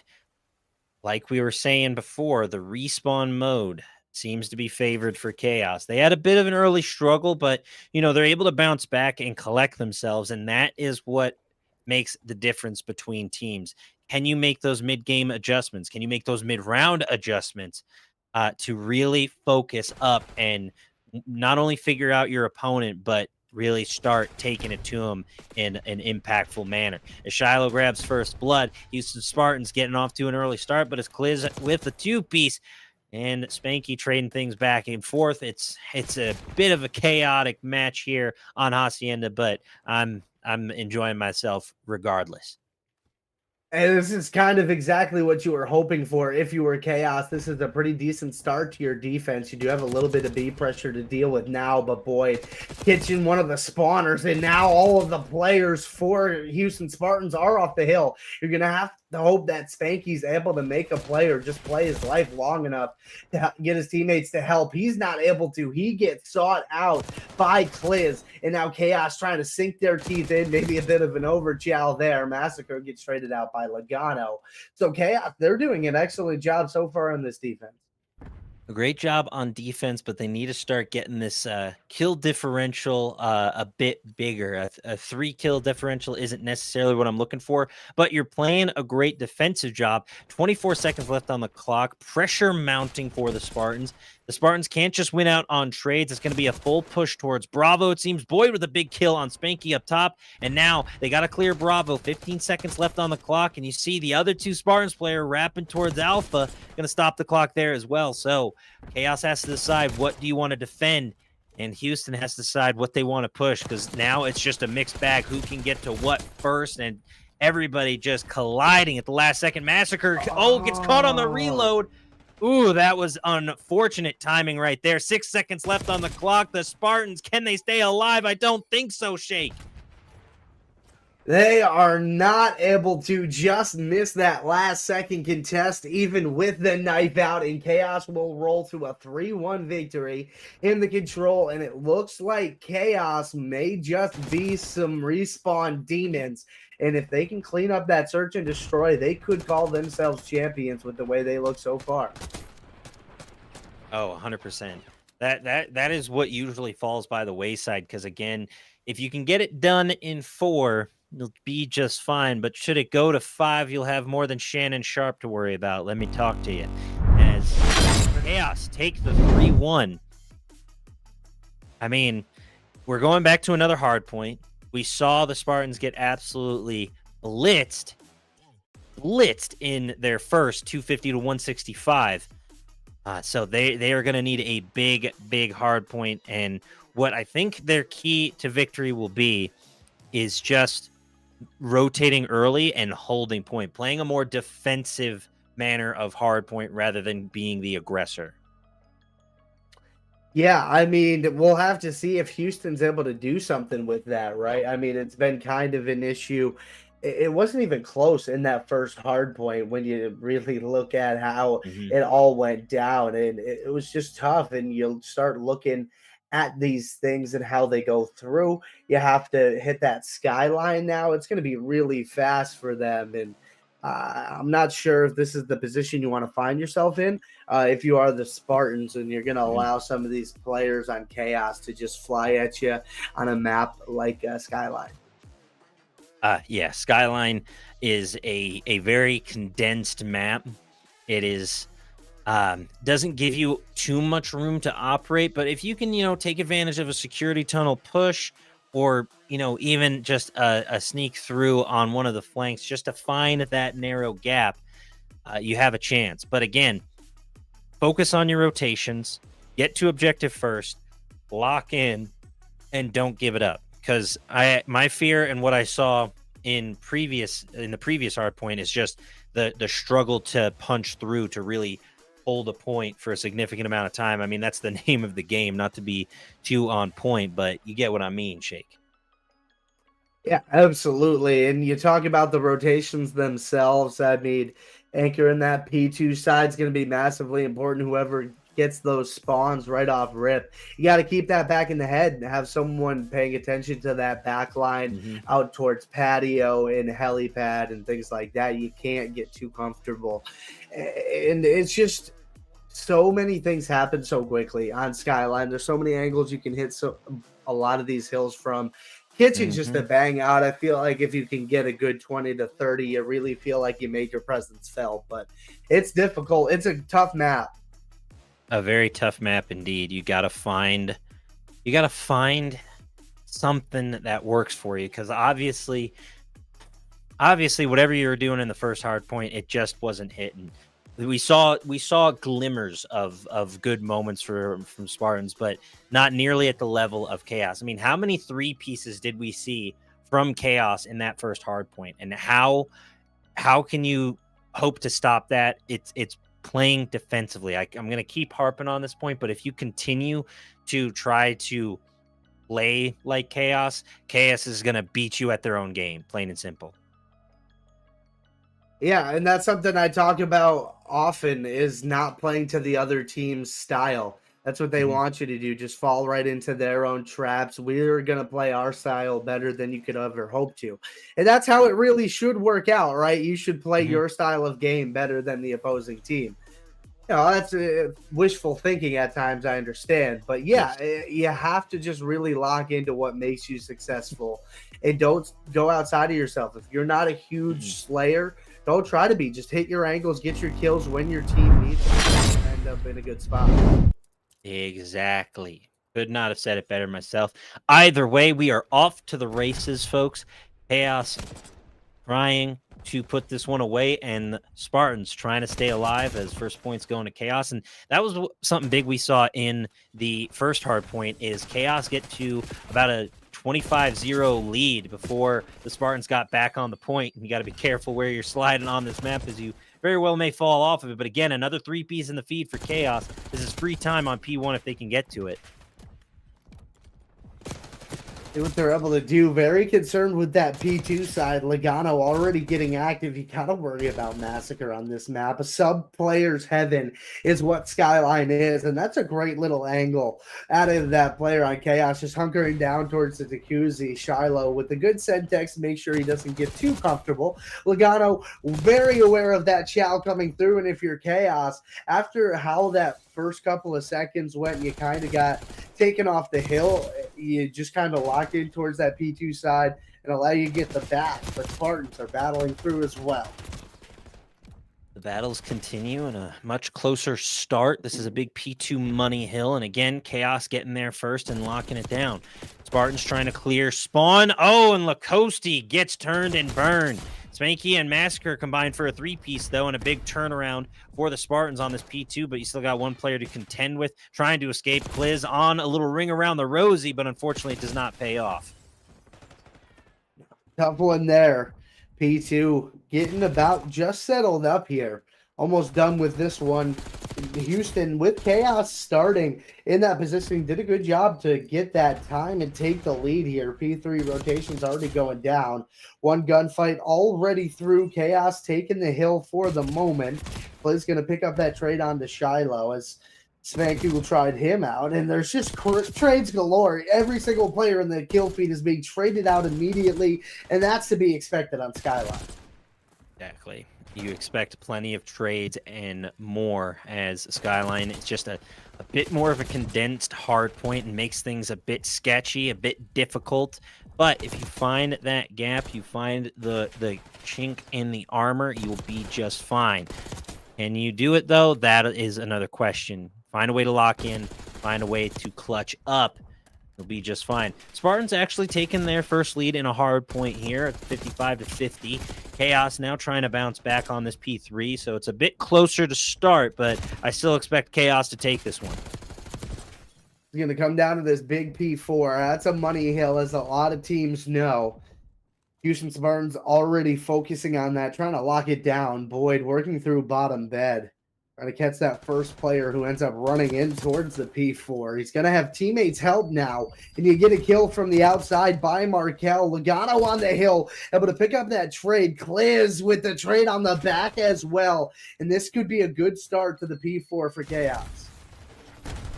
B: like we were saying before, the respawn mode seems to be favored for KAOS. They had a bit of an early struggle, but they're able to bounce back and collect themselves, and that is what makes the difference between teams. Can you make those mid-game adjustments? Can you make those mid-round adjustments to really focus up and not only figure out your opponent, but really start taking it to him in an impactful manner? As Shiloh grabs first blood, Houston Spartans getting off to an early start, but it's Kliz with the 2-piece and Spanky trading things back and forth. It's a bit of a chaotic match here on Hacienda, but I'm enjoying myself regardless.
A: And this is kind of exactly what you were hoping for if you were KAOS. This is a pretty decent start to your defense. You do have a little bit of B pressure to deal with now, but boy, Kitchen, one of the spawners, and now all of the players for Houston Spartans are off the hill. You're going to have to hope that Spanky's able to make a play or just play his life long enough to get his teammates to help. He's not able to. He gets sought out by Kliz, and now KAOS trying to sink their teeth in. Maybe a bit of an overchow there. Massacre gets traded out by Logano. So KAOS, they're doing an excellent job so far on this defense.
B: A great job on defense, but they need to start getting this kill differential a bit bigger. A 3-kill differential isn't necessarily what I'm looking for, but you're playing a great defensive job. 24 seconds left on the clock. Pressure mounting for the Spartans. The Spartans can't just win out on trades. It's going to be a full push towards Bravo, it seems. Boyd with a big kill on Spanky up top. And now they got to clear Bravo. 15 seconds left on the clock. And you see the other 2 Spartans player wrapping towards Alpha. Going to stop the clock there as well. So KAOS has to decide, what do you want to defend? And Houston has to decide what they want to push, because now it's just a mixed bag. Who can get to what first? And everybody just colliding at the last second. Massacre, gets caught on the reload. Ooh, that was unfortunate timing right there. 6 seconds left on the clock. The Spartans, can they stay alive? I don't think so, Shake.
A: They are not able to, just miss that last second contest, even with the knife out, and KAOS will roll to a 3-1 victory in the control. And it looks like KAOS may just be some respawn demons. And if they can clean up that search and destroy, they could call themselves champions with the way they look so far.
B: Oh, 100%. That is what usually falls by the wayside, because again, if you can get it done in 4, you'll be just fine. But should it go to 5, you'll have more than Shannon Sharp to worry about. Let me talk to you. As KAOS take the 3-1. I mean, we're going back to another hard point. We saw the Spartans get absolutely blitzed in their first 250 to 165. So they are going to need a big hard point. And what I think their key to victory will be is just rotating early and holding point, playing a more defensive manner of hard point rather than being the aggressor.
A: Yeah, I mean, we'll have to see if Houston's able to do something with that, right? I mean, it's been kind of an issue. It wasn't even close in that first hard point when you really look at how it all went down. And it was just tough. And you'll start looking at these things and how they go through. You have to hit that skyline now. It's going to be really fast for them. And I'm not sure if this is the position you want to find yourself in. If you are the Spartans and you're going to allow some of these players on KAOS to just fly at you on a map like Skyline.
B: Yeah, Skyline is a very condensed map. It is doesn't give you too much room to operate, but if you can, take advantage of a security tunnel push, or even just a sneak through on one of the flanks just to find that narrow gap, you have a chance. But again, focus on your rotations, get to objective first, lock in, and don't give it up. Because my fear and what I saw in the previous hard point is just the struggle to punch through to really hold a point for a significant amount of time. I mean, that's the name of the game, not to be too on point, but you get what I mean, Shake.
A: Yeah, absolutely. And you talk about the rotations themselves. I mean, anchoring that P2 side is going to be massively important. Whoever gets those spawns right off rip, you got to keep that back in the head and have someone paying attention to that back line out towards patio and helipad and things like that. You can't get too comfortable. And it's just so many things happen so quickly on Skyline. There's so many angles you can hit a lot of these hills from. Kitchen's just a bang out. I feel like if you can get a good 20 to 30, you really feel like you made your presence felt. But it's difficult. It's a tough map.
B: A very tough map indeed. You gotta find something that works for you, because obviously whatever you were doing in the first hard point, it just wasn't hitting. We saw glimmers of good moments from Spartans, but not nearly at the level of KAOS. I mean, how many 3 pieces did we see from KAOS in that first hard point? And how can you hope to stop that? It's playing defensively. I'm going to keep harping on this point, but if you continue to try to play like KAOS is going to beat you at their own game, plain and simple.
A: Yeah, and that's something I talk about often, is not playing to the other team's style. That's what they want you to do. Just fall right into their own traps. We're going to play our style better than you could ever hope to. And that's how it really should work out, right? You should play your style of game better than the opposing team. You know, that's wishful thinking at times, I understand. But yeah, you have to just really lock into what makes you successful. And don't go outside of yourself. If you're not a huge slayer, don't try to be. Just hit your angles, get your kills when your team needs it, and end up in a good spot.
B: Exactly. Could not have said it better myself. Either way, we are off to the races, folks. KAOS trying to put this one away, and Spartans trying to stay alive as first points going to KAOS. And that was something big we saw in the first hard point, is KAOS get to about a 25-0 lead before the Spartans got back on the point. And you got to be careful where you're sliding on this map, as you very well may fall off of it. But again, another 3-piece in the feed for KAOS. This is free time on P1 if they can get to it.
A: What they're able to do. Very concerned with that P2 side. Logano already getting active. You gotta worry about Massacre on this map. A sub player's heaven is what Skyline is, and that's a great little angle out of that player on KAOS, just hunkering down towards the jacuzzi. Shiloh with the good Sentex, make sure he doesn't get too comfortable. Logano very aware of that chow coming through, and if you're KAOS, after how that first couple of seconds went, you kind of got taken off the hill. You just kind of locked in towards that P2 side and allow you to get the back. But Spartans are battling through as well.
B: The battles continue in a much closer start. This is a big P2 money hill. And again, KAOS getting there first and locking it down. Spartans trying to clear spawn. Oh, and Lacoste gets turned and burned. Spanky and Massacre combined for a 3-piece, though, and a big turnaround for the Spartans on this P2, but you still got one player to contend with, trying to escape. Pliz on a little ring around the rosy, but unfortunately it does not pay off.
A: Tough one there. P2 getting about just settled up here. Almost done with this one. Houston with KAOS starting in that position did a good job to get that time and take the lead here. P3 rotations already going down. One gunfight already through. KAOS taking the hill for the moment. Play's going to pick up that trade on to Shiloh as Spanky will try him out. And there's just trades galore. Every single player in the kill feed is being traded out immediately, and that's to be expected on Skyline.
B: Exactly. You expect plenty of trades and more, as Skyline is just a bit more of a condensed hard point and makes things a bit sketchy, a bit difficult. But if you find that gap, you find the chink in the armor, you will be just fine. Can you do it, though? That is another question. Find a way to lock in, find a way to clutch up. You'll be just fine. Spartans actually taking their first lead in a hard point here at 55-50. KAOS now trying to bounce back on this P3, so it's a bit closer to start, but I still expect KAOS to take this one.
A: It's going to come down to this big P4. That's a money hill, as a lot of teams know. Houston Spartans already focusing on that, trying to lock it down. Boyd working through bottom bed, trying to catch that first player who ends up running in towards the P4. He's going to have teammates help now, and you get a kill from the outside by Markel. Logano on the hill, able to pick up that trade. Kliz with the trade on the back as well, and this could be a good start to the P4 for KAOS.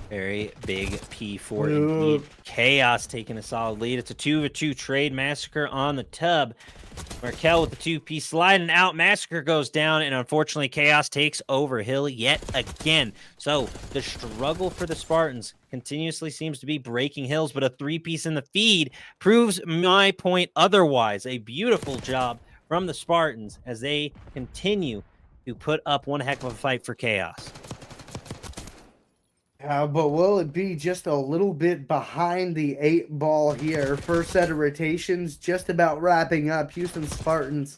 B: Very big P4 indeed. KAOS taking a solid lead. It's a 2v2 trade. Massacre on the tub. Markel with the 2-piece slide and out. Massacre goes down, and unfortunately, KAOS takes over Hill yet again. So the struggle for the Spartans continuously seems to be breaking Hills, but a 3-piece in the feed proves my point otherwise. A beautiful job from the Spartans as they continue to put up one heck of a fight for KAOS.
A: But will it be just a little bit behind the 8 ball here? First set of rotations just about wrapping up. Houston Spartans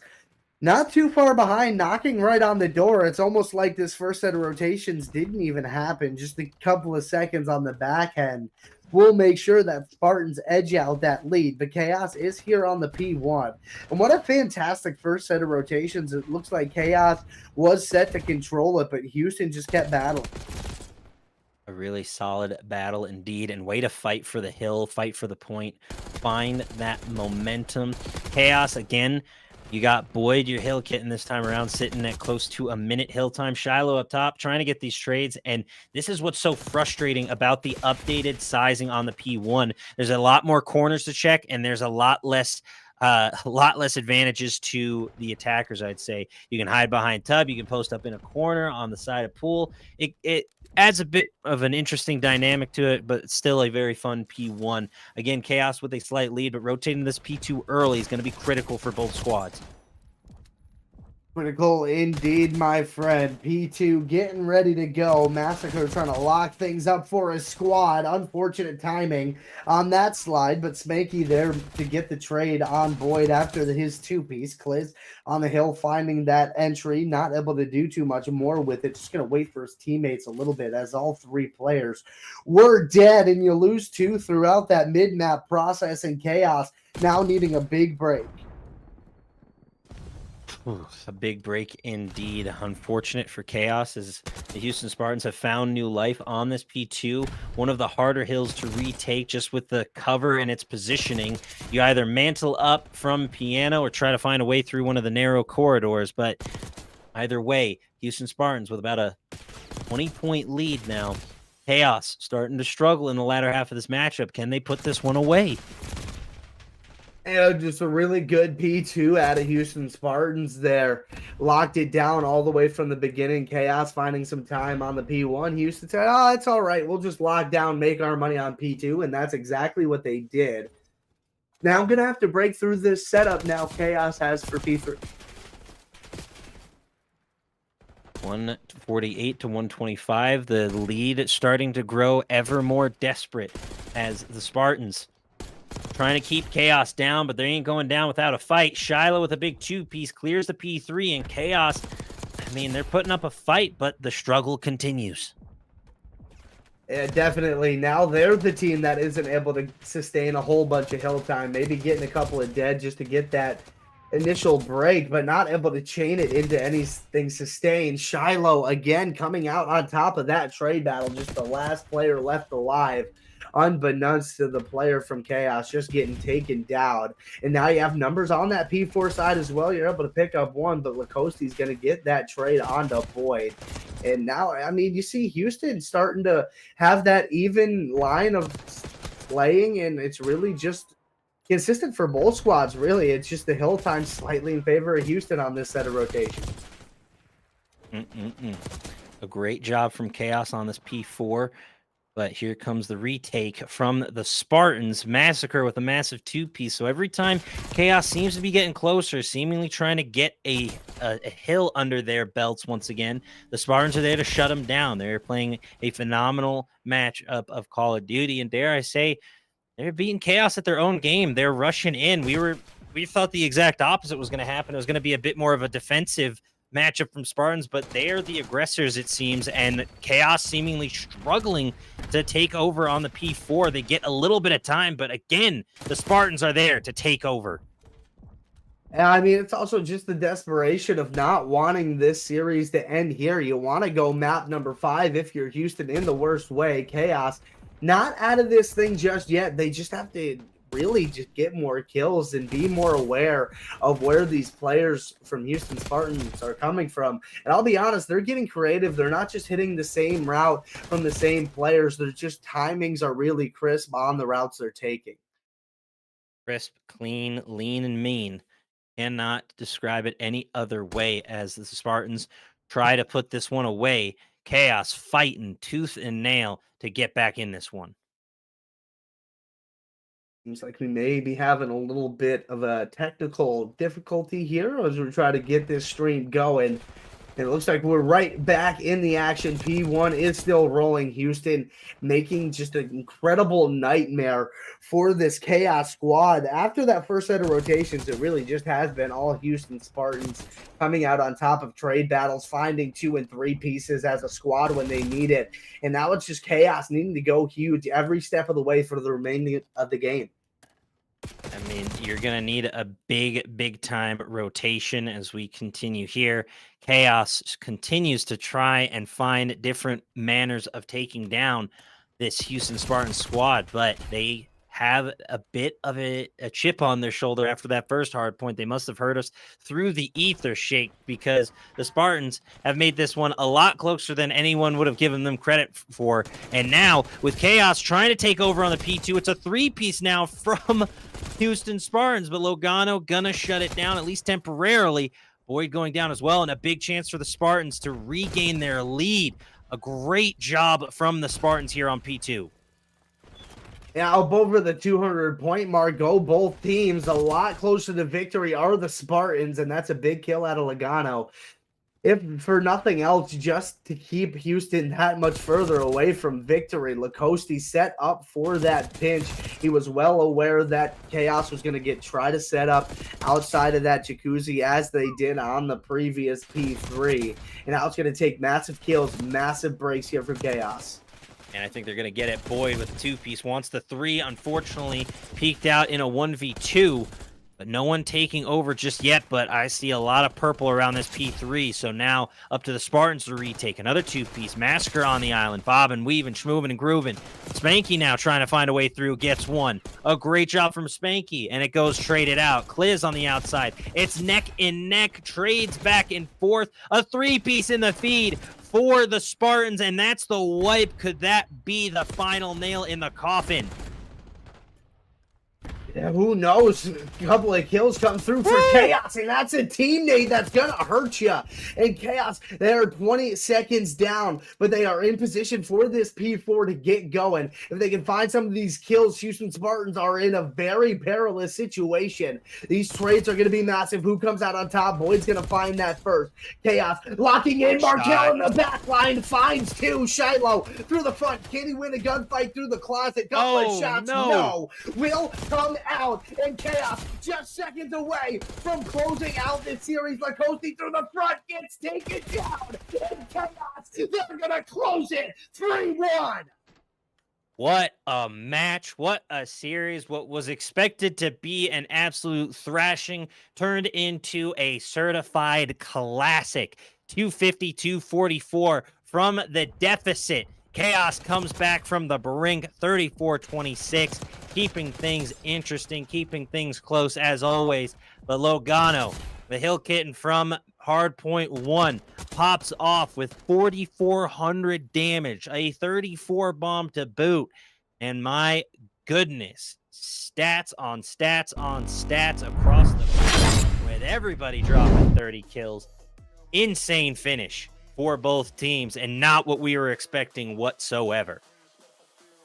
A: not too far behind, knocking right on the door. It's almost like this first set of rotations didn't even happen. Just a couple of seconds on the back end will make sure that Spartans edge out that lead. But KAOS is here on the P1. And what a fantastic first set of rotations. It looks like KAOS was set to control it, but Houston just kept battling.
B: A really solid battle indeed, and way to fight for the hill, fight for the point, find that momentum. KAOS again. You got Boyd, your hill kitten this time around, sitting at close to a minute hill time. Shiloh up top, trying to get these trades, and this is what's so frustrating about the updated sizing on the P1. There's a lot more corners to check, and there's a lot less advantages to the attackers, I'd say. You can hide behind tub, you can post up in a corner on the side of pool. It adds a bit of an interesting dynamic to it, but it's still a very fun P1. Again, KAOS with a slight lead, but rotating this P2 early is going to be critical for both squads.
A: Critical indeed, my friend. P2 getting ready to go. Massacre trying to lock things up for his squad. Unfortunate timing on that slide, but Spanky there to get the trade on Boyd after his 2-piece. Kliz on the hill finding that entry, not able to do too much more with it. Just going to wait for his teammates a little bit as all 3 players were dead, and you lose 2 throughout that mid-map process, and KAOS now needing a big break.
B: Ooh, a big break indeed. Unfortunate for KAOS as the Houston Spartans have found new life on this P2. One of the harder hills to retake just with the cover and its positioning. You either mantle up from piano or try to find a way through one of the narrow corridors. But either way, Houston Spartans with about a 20-point lead now. KAOS starting to struggle in the latter half of this matchup. Can they put this one away?
A: And just a really good P2 out of Houston Spartans there. Locked it down all the way from the beginning. KAOS finding some time on the P1. Houston said, oh, it's all right. We'll just lock down, make our money on P2. And that's exactly what they did. Now I'm going to have to break through this setup now KAOS has for P3.
B: 148 to 125. The lead starting to grow ever more desperate as the Spartans trying to keep KAOS down, but they ain't going down without a fight. Shiloh with a big 2-piece clears the P3, and KAOS, I mean, they're putting up a fight, but the struggle continues.
A: Yeah, definitely. Now they're the team that isn't able to sustain a whole bunch of hill time, maybe getting a couple of dead just to get that initial break, but not able to chain it into anything sustained. Shiloh, again, coming out on top of that trade battle, just the last player left alive. Unbeknownst to the player from KAOS, just getting taken down. And now you have numbers on that P4 side as well. You're able to pick up one, but Lacoste's going to get that trade onto Boyd. And now, I mean, you see Houston starting to have that even line of playing, and it's really just consistent for both squads, really. It's just the hill time slightly in favor of Houston on this set of rotation.
B: A great job from KAOS on this P4. But here comes the retake from the Spartans. Massacre with a massive 2-piece. So every time KAOS seems to be getting closer, seemingly trying to get a hill under their belts once again, the Spartans are there to shut them down. They're playing a phenomenal matchup of Call of Duty. And dare I say, they're beating KAOS at their own game. They're rushing in. We thought the exact opposite was going to happen. It was going to be a bit more of a defensive matchup from Spartans, but they are the aggressors, it seems, and KAOS seemingly struggling to take over on the P4. They get a little bit of time, but again, the Spartans are there to take over.
A: And I mean, it's also just the desperation of not wanting this series to end here. You want to go map number 5 if you're Houston in the worst way. KAOS not out of this thing just yet. They just have to really just get more kills and be more aware of where these players from Houston Spartans are coming from. And I'll be honest, they're getting creative. They're not just hitting the same route from the same players. They're just timings are really crisp on the routes they're taking.
B: Crisp, clean, lean, and mean. Cannot describe it any other way as the Spartans try to put this one away. KAOS fighting tooth and nail to get back in this one.
A: Seems like we may be having a little bit of a technical difficulty here as we try to get this stream going. And it looks like we're right back in the action. P1 is still rolling. Houston making just an incredible nightmare for this KAOS squad. After that first set of rotations, it really just has been all Houston Spartans coming out on top of trade battles, finding 2 and 3 pieces as a squad when they need it. And now it's just KAOS needing to go huge every step of the way for the remaining of the game.
B: I mean, you're going to need a big time rotation as we continue here. KAOS continues to try and find different manners of taking down this Houston Spartans squad, but they have a bit of a chip on their shoulder after that first hard point. They must have heard us through the ether shake because the Spartans have made this one a lot closer than anyone would have given them credit for. And now with KAOS trying to take over on the P2, it's a 3-piece now from Houston Spartans, but Logano gonna shut it down at least temporarily. Boyd going down as well, and a big chance for the Spartans to regain their lead. A great job from the Spartans here on P2.
A: Yeah, up over the 200-point mark, go both teams. A lot closer to victory are the Spartans, and that's a big kill out of Logano. If for nothing else, just to keep Houston that much further away from victory. Lacoste set up for that pinch. He was well aware that KAOS was going to try to set up outside of that jacuzzi as they did on the previous P3. And now it's going to take massive kills, massive breaks here for KAOS.
B: And I think they're going to get it. Boyd with the 2-piece wants the 3. Unfortunately, peeked out in a 1v2. But no one taking over just yet, but I see a lot of purple around this P3. So now up to the Spartans to retake. Another 2-piece. Massacre on the island. Bobbing, weaving, schmoving, and grooving. Spanky now trying to find a way through. Gets one. A great job from Spanky. And it goes traded out. Kliz on the outside. It's neck and neck. Trades back and forth. A 3-piece in the feed for the Spartans. And that's the wipe. Could that be the final nail in the coffin?
A: Yeah, who knows? A couple of kills come through for KAOS, and that's a teammate that's gonna hurt you. And KAOS, they are 20 seconds down, but they are in position for this P4 to get going. If they can find some of these kills, Houston Spartans are in a very perilous situation. These trades are gonna be massive. Who comes out on top? Boyd's gonna find that first. KAOS locking in. Markel in the back line finds 2. Shiloh through the front. Can he win a gunfight through the closet? Couple of shots. No. Will come out, and KAOS just seconds away from closing out this series. Lacoste through the front gets taken down, and KAOS, they're gonna close it 3-1.
B: What a match. What a series. What was expected to be an absolute thrashing turned into a certified classic. 250-244 from the deficit. KAOS comes back from the brink, 34-26, keeping things interesting, keeping things close as always. But Logano, the hill kitten from hardpoint 1, pops off with 4,400 damage, a 34 bomb to boot. And my goodness, stats on stats on stats across the board, with everybody dropping 30 kills. Insane finish for both teams, and not what we were expecting whatsoever.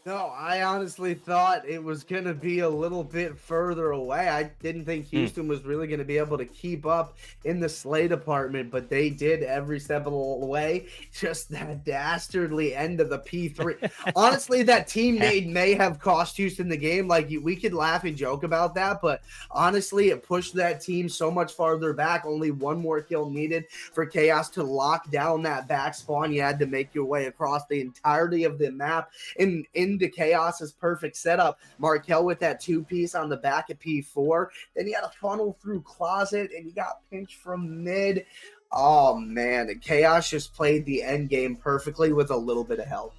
A: No, I honestly thought it was going to be a little bit further away. I didn't think Houston was really going to be able to keep up in the slay department, but they did every step of the way. Just that dastardly end of the P3. Honestly, that teammate may have cost Houston the game. Like, we could laugh and joke about that, but honestly, it pushed that team so much farther back. Only one more kill needed for KAOS to lock down that back spawn. You had to make your way across the entirety of the map. In into KAOS's perfect setup. Markel with that 2-piece on the back of P4. Then you had a funnel through closet, and you got pinch from mid. Oh, man. KAOS just played the end game perfectly with a little bit of help.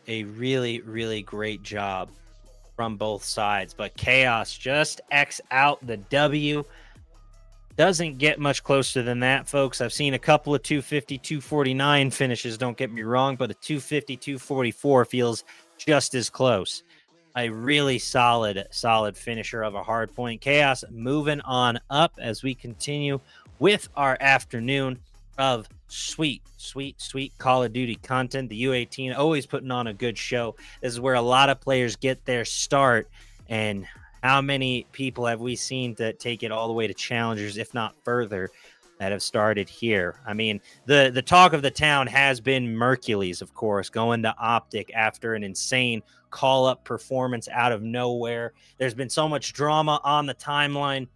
B: A really, really great job from both sides. But KAOS just X out the W. Doesn't get much closer than that, folks. I've seen a couple of 250, 249 finishes, don't get me wrong, but a 250, 244 feels just as close. A really solid finisher of a hard point. KAOS moving on up as we continue with our afternoon of sweet Call of Duty content. The U18 always putting on a good show. This is where a lot of players get their start, and how many people have we seen that take it all the way to challengers, if not further, that have started here? I mean, the talk of the town has been Mercules, of course, going to Optic after an insane call-up performance out of nowhere. There's been so much drama on the timeline.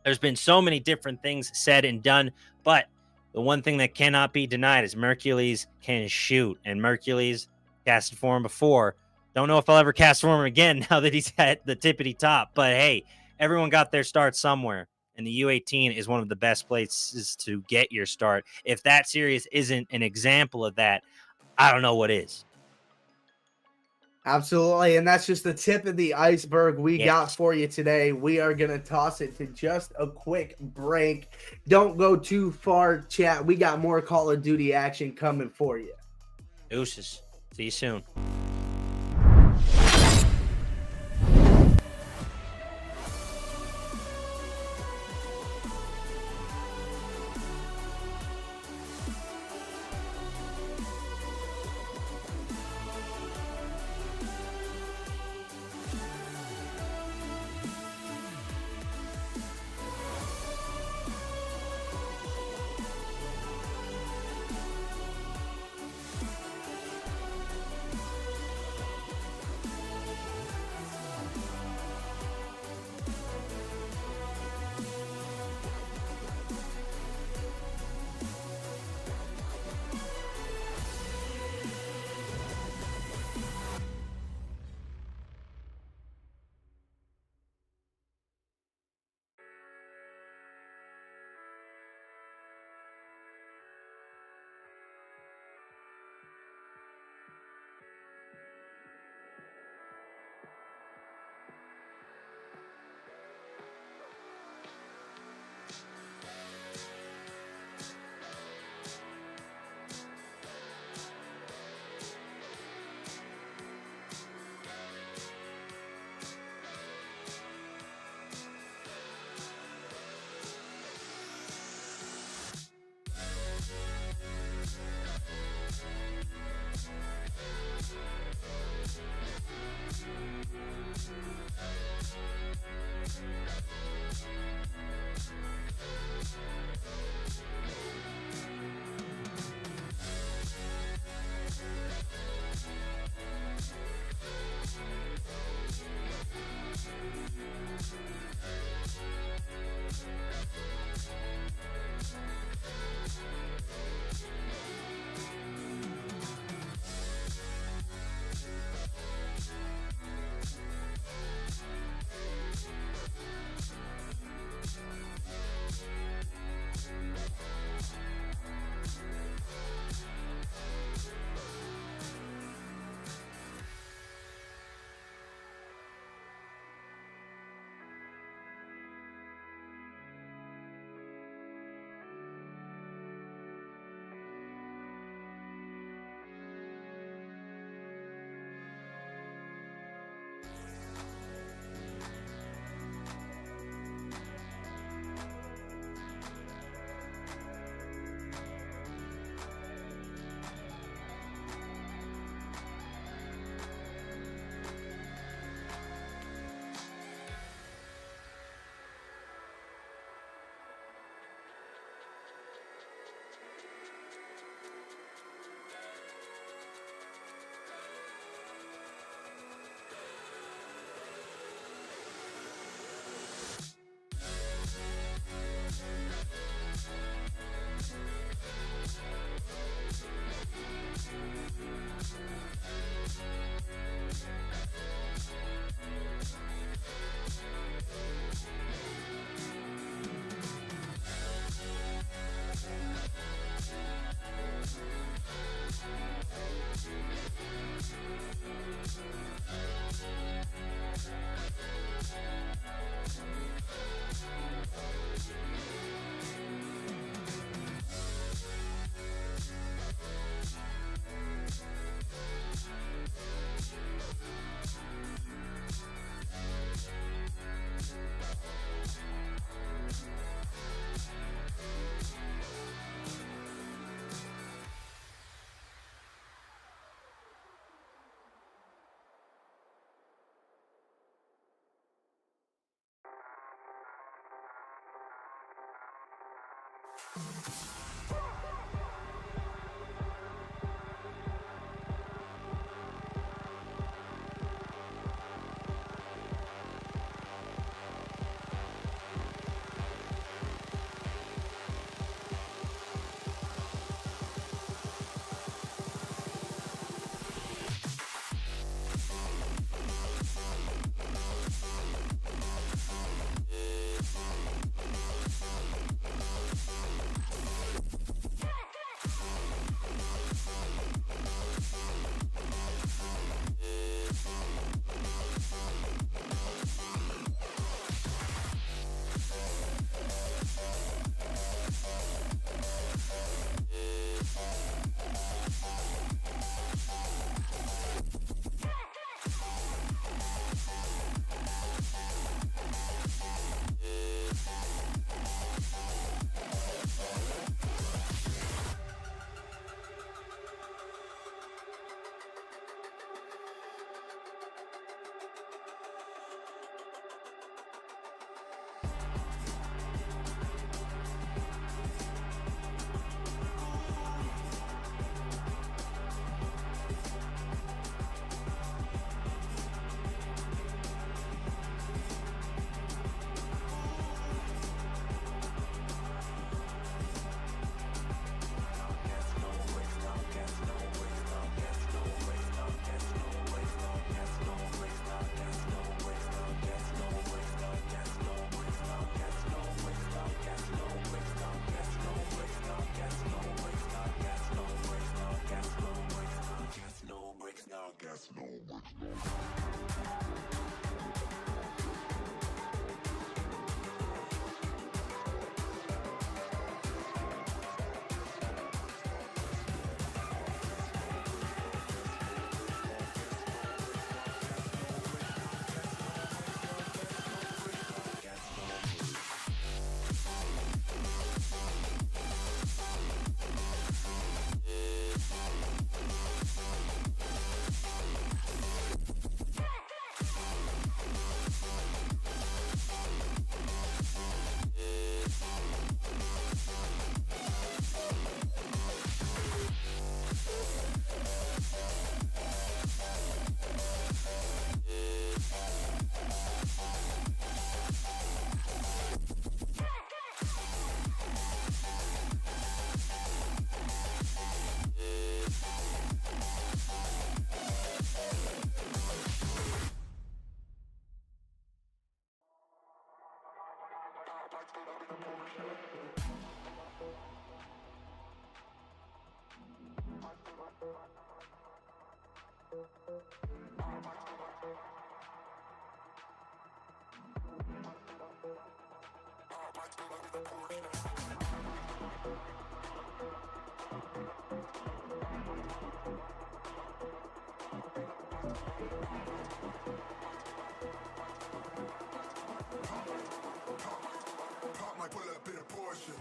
B: There's been so many different things said and done, but the one thing that cannot be denied is Mercules can shoot, and Mercules casted for him before. Don't know if I'll ever cast for him again now that he's at the tippity top. But hey, everyone got their start somewhere. And the U18 is one of the best places to get your start. If that series isn't an example of that, I don't know what is.
A: Absolutely. And that's just the tip of the iceberg we got for you today. We are going to toss it to just a quick break. Don't go too far, chat. We got more Call of Duty action coming for you.
B: Deuces. See you soon.
C: Portion.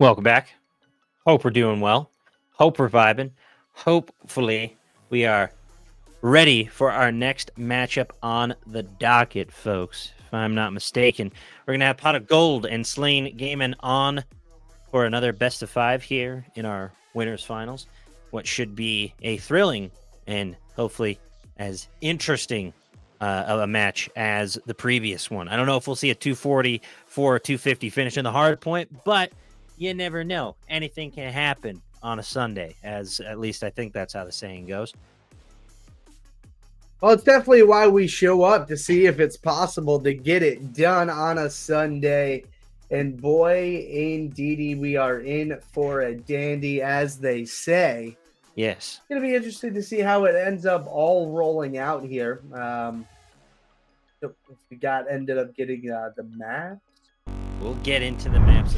B: Welcome back. Hope we're doing well. Hope we're vibing. Hopefully, we are ready for our next matchup on the docket, folks. If I'm not mistaken, we're going to have Pot of Gold and Slain Gaiman on for another best of 5 here in our winners finals. What should be a thrilling and hopefully as interesting of a match as the previous one. I don't know if we'll see a 240 for a 250 finish in the hard point, but you never know. Anything can happen on a Sunday, as at least I think that's how the saying goes.
A: Well, it's definitely why we show up, to see if it's possible to get it done on a Sunday. And boy, indeedy, we are in for a dandy, as they say.
B: Yes.
A: It's going to be interesting to see how it ends up all rolling out here. We ended up getting the maps.
B: We'll get into the maps.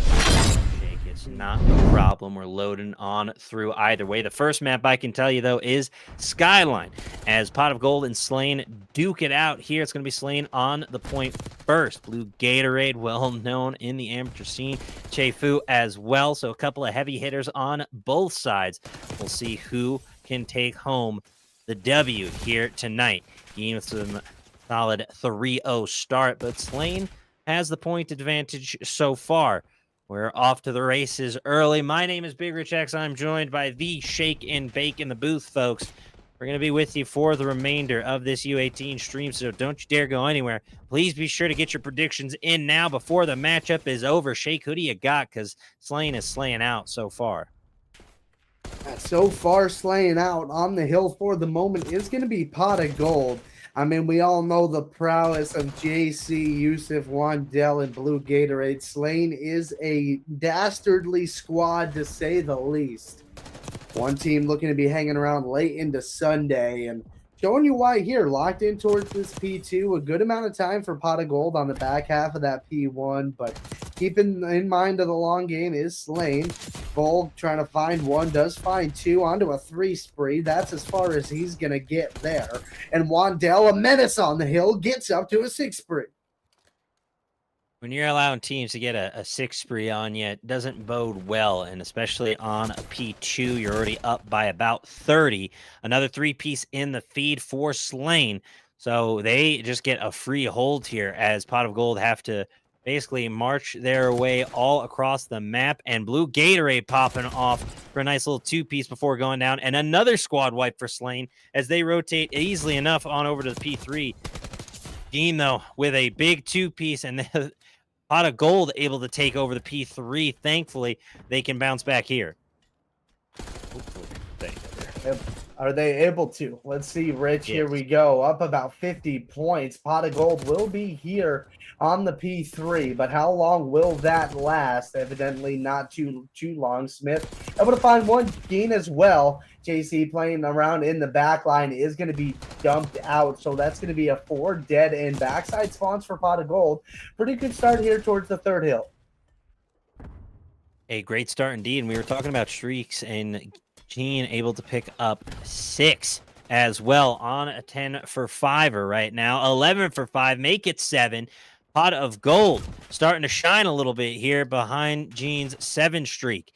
B: It's not a problem. We're loading on through either way. The first map I can tell you, though, is Skyline. As Pot of Gold and Slain duke it out here, it's going to be Slain on the point first. Blue Gatorade, well known in the amateur scene. Che-Fu as well. So a couple of heavy hitters on both sides. We'll see who can take home the W here tonight. Game with some solid 3-0 start, but Slain has the point advantage so far. We're off to the races early. My name is Big Rich X. I'm joined by the Shake and Bake in the booth, folks. We're going to be with you for the remainder of this U18 stream, so don't you dare go anywhere. Please be sure to get your predictions in now before the matchup is over. Shake, who do you got? Because Slain is slaying out so far.
A: So far, slaying out on the hill for the moment is going to be Pot of Gold. I mean, we all know the prowess of JC, Yusuf, Wandell, and Blue Gatorade. Slain is a dastardly squad, to say the least. One team looking to be hanging around late into Sunday, and showing you why here. Locked in towards this P2. A good amount of time for Pot of Gold on the back half of that P1, but keeping in mind of the long game is Slain. Gold trying to find one, does find two, onto a 3 spree. That's as far as he's going to get there. And Wandell, a menace on the hill, gets up to a 6 spree.
B: When you're allowing teams to get a 6 spree on you, it doesn't bode well, and especially on a P2, you're already up by about 30. Another 3-piece in the feed for Slain. So they just get a free hold here, as Pot of Gold have to basically march their way all across the map, and Blue Gatorade popping off for a nice little 2-piece before going down, and another squad wipe for Slain as they rotate easily enough on over to the P3. Dean, though, with a big 2-piece, and the Pot of Gold able to take over the P3. Thankfully, they can bounce back here.
A: Are they able to? Let's see, Rich. Yes. Here we go. Up about 50 points. Pot of Gold will be here on the P3, but how long will that last? Evidently not too long. Smith able to find one gain as well. JC playing around in the back line is going to be dumped out, so that's going to be a 4 dead end backside spawns for Pot of Gold. Pretty good start here towards the third hill.
B: A great start indeed, and we were talking about streaks, and Gene able to pick up 6 as well on a 10 for 5er right now. 11 for 5, make it 7. Pot of Gold starting to shine a little bit here behind Gene's 7 streak.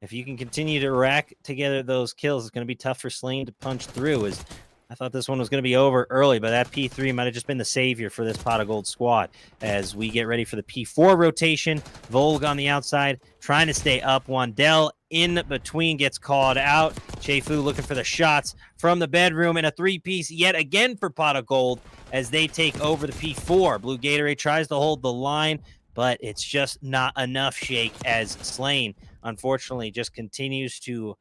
B: If you can continue to rack together those kills, it's going to be tough for Slain to punch through. As I thought this one was going to be over early, but that P3 might have just been the savior for this Pot of Gold squad. As we get ready for the P4 rotation, Volg on the outside, trying to stay up. Wandell in between gets called out. Che-Fu looking for the shots from the bedroom, and a 3-piece yet again for Pot of Gold as they take over the P4. Blue Gatorade tries to hold the line, but it's just not enough, Shake, as Slain, unfortunately, just continues to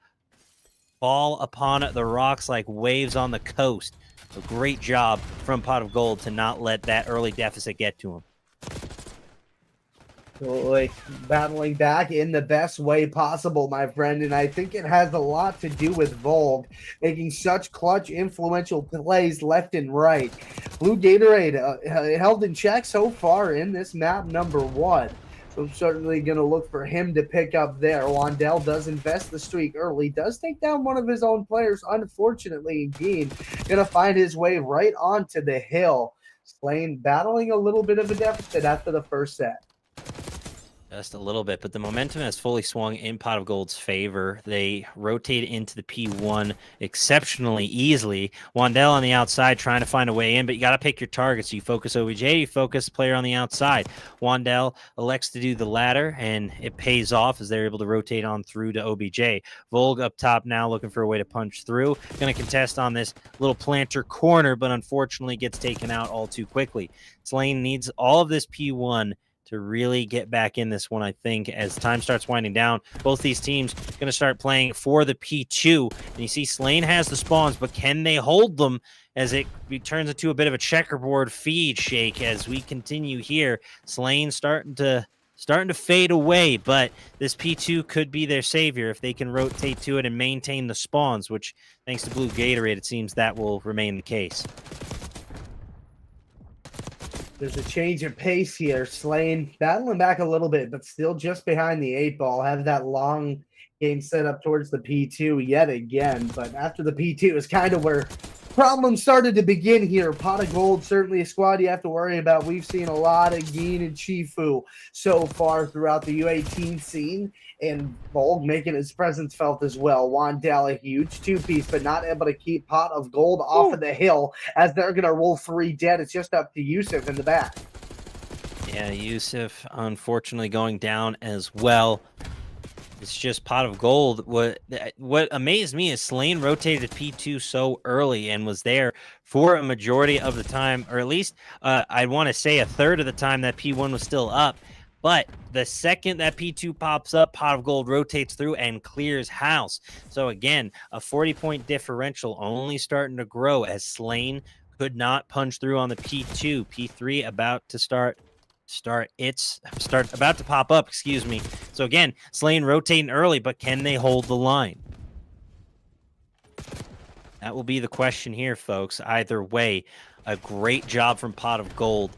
B: fall upon the rocks like waves on the coast. A great job from Pot of Gold to not let that early deficit get to him.
A: Totally battling back in the best way possible, my friend, and I think it has a lot to do with Volg making such clutch, influential plays left and right. Blue Gatorade held in check so far in this map number 1. So I'm certainly going to look for him to pick up there. Wandell does invest the streak early, does take down one of his own players, unfortunately, indeed. Going to find his way right onto the hill. Slain battling a little bit of a deficit after the first set.
B: Just a little bit, but the momentum has fully swung in Pot of Gold's favor. They rotate into the P1 exceptionally easily. Wandell on the outside trying to find a way in, but you got to pick your targets. You focus OBJ, you focus player on the outside. Wandell elects to do the latter, and it pays off as they're able to rotate on through to OBJ. Volg up top now looking for a way to punch through. Going to contest on this little planter corner, but unfortunately gets taken out all too quickly. Slane needs all of this P1 to really get back in this one, I think, as time starts winding down. Both these teams going to start playing for the P2. And you see Slane has the spawns, but can they hold them as it turns into a bit of a checkerboard feed shake as we continue here? Slane starting to fade away, but this P2 could be their savior if they can rotate to it and maintain the spawns, which, thanks to Blue Gatorade, it seems that will remain the case.
A: There's a change of pace here. Slane battling back a little bit, but still just behind the 8-ball. Have that long game set up towards the P2 yet again. But after the P2 is kind of where problems started to begin here. Pot of Gold, certainly a squad you have to worry about. We've seen a lot of Geen and Chifu so far throughout the U18 scene, and Volg making his presence felt as well. Wandell, a huge two-piece, but not able to keep Pot of Gold off of the hill as they're going to roll 3 dead. It's just up to Yusuf in the back.
B: Yeah, Yusuf unfortunately going down as well. It's just Pot of Gold. What amazed me is Slane rotated P2 so early and was there for a majority of the time, or at least I want to say a third of the time that P1 was still up. But the second that P2 pops up, Pot of Gold rotates through and clears house. So again, a 40-point differential only starting to grow as Slane could not punch through on the P2. P3 about to about to pop up, excuse me. So again, Slane rotating early, but can they hold the line? That will be the question here, folks. Either way, a great job from Pot of Gold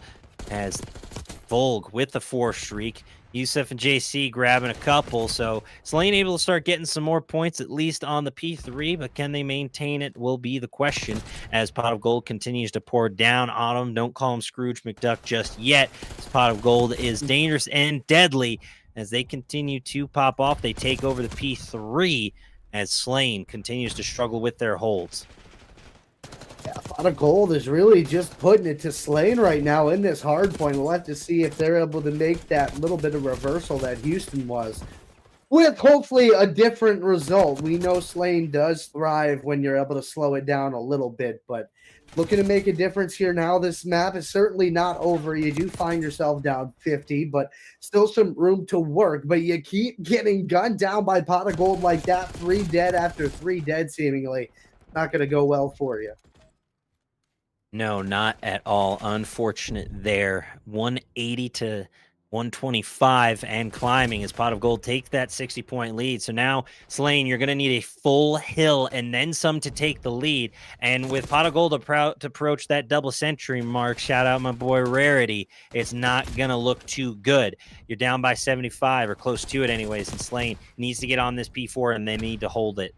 B: as Volg with the 4 streak. Yusuf and JC grabbing a couple, so Slane able to start getting some more points, at least on the P3, but can they maintain it will be the question as Pot of Gold continues to pour down on them. Don't call him Scrooge McDuck just yet. This Pot of Gold is dangerous and deadly as they continue to pop off. They take over the P3 as Slane continues to struggle with their holds.
A: Yeah, Pot of Gold is really just putting it to Slane right now in this hard point. We'll have to see if they're able to make that little bit of reversal that Houston was, with hopefully a different result. We know Slane does thrive when you're able to slow it down a little bit, but looking to make a difference here now. This map is certainly not over. You do find yourself down 50, but still some room to work. But you keep getting gunned down by Pot of Gold like that. 3 dead after 3 dead, seemingly. Not going to go well for you.
B: No, not at all. Unfortunate there. 180 to 125 and climbing as Pot of Gold takes that 60-point lead. So now, Slane, you're going to need a full hill and then some to take the lead. And with Pot of Gold to approach that double century mark, shout out my boy Rarity, it's not going to look too good. You're down by 75 or close to it anyways, and Slane needs to get on this P4 and they need to hold it.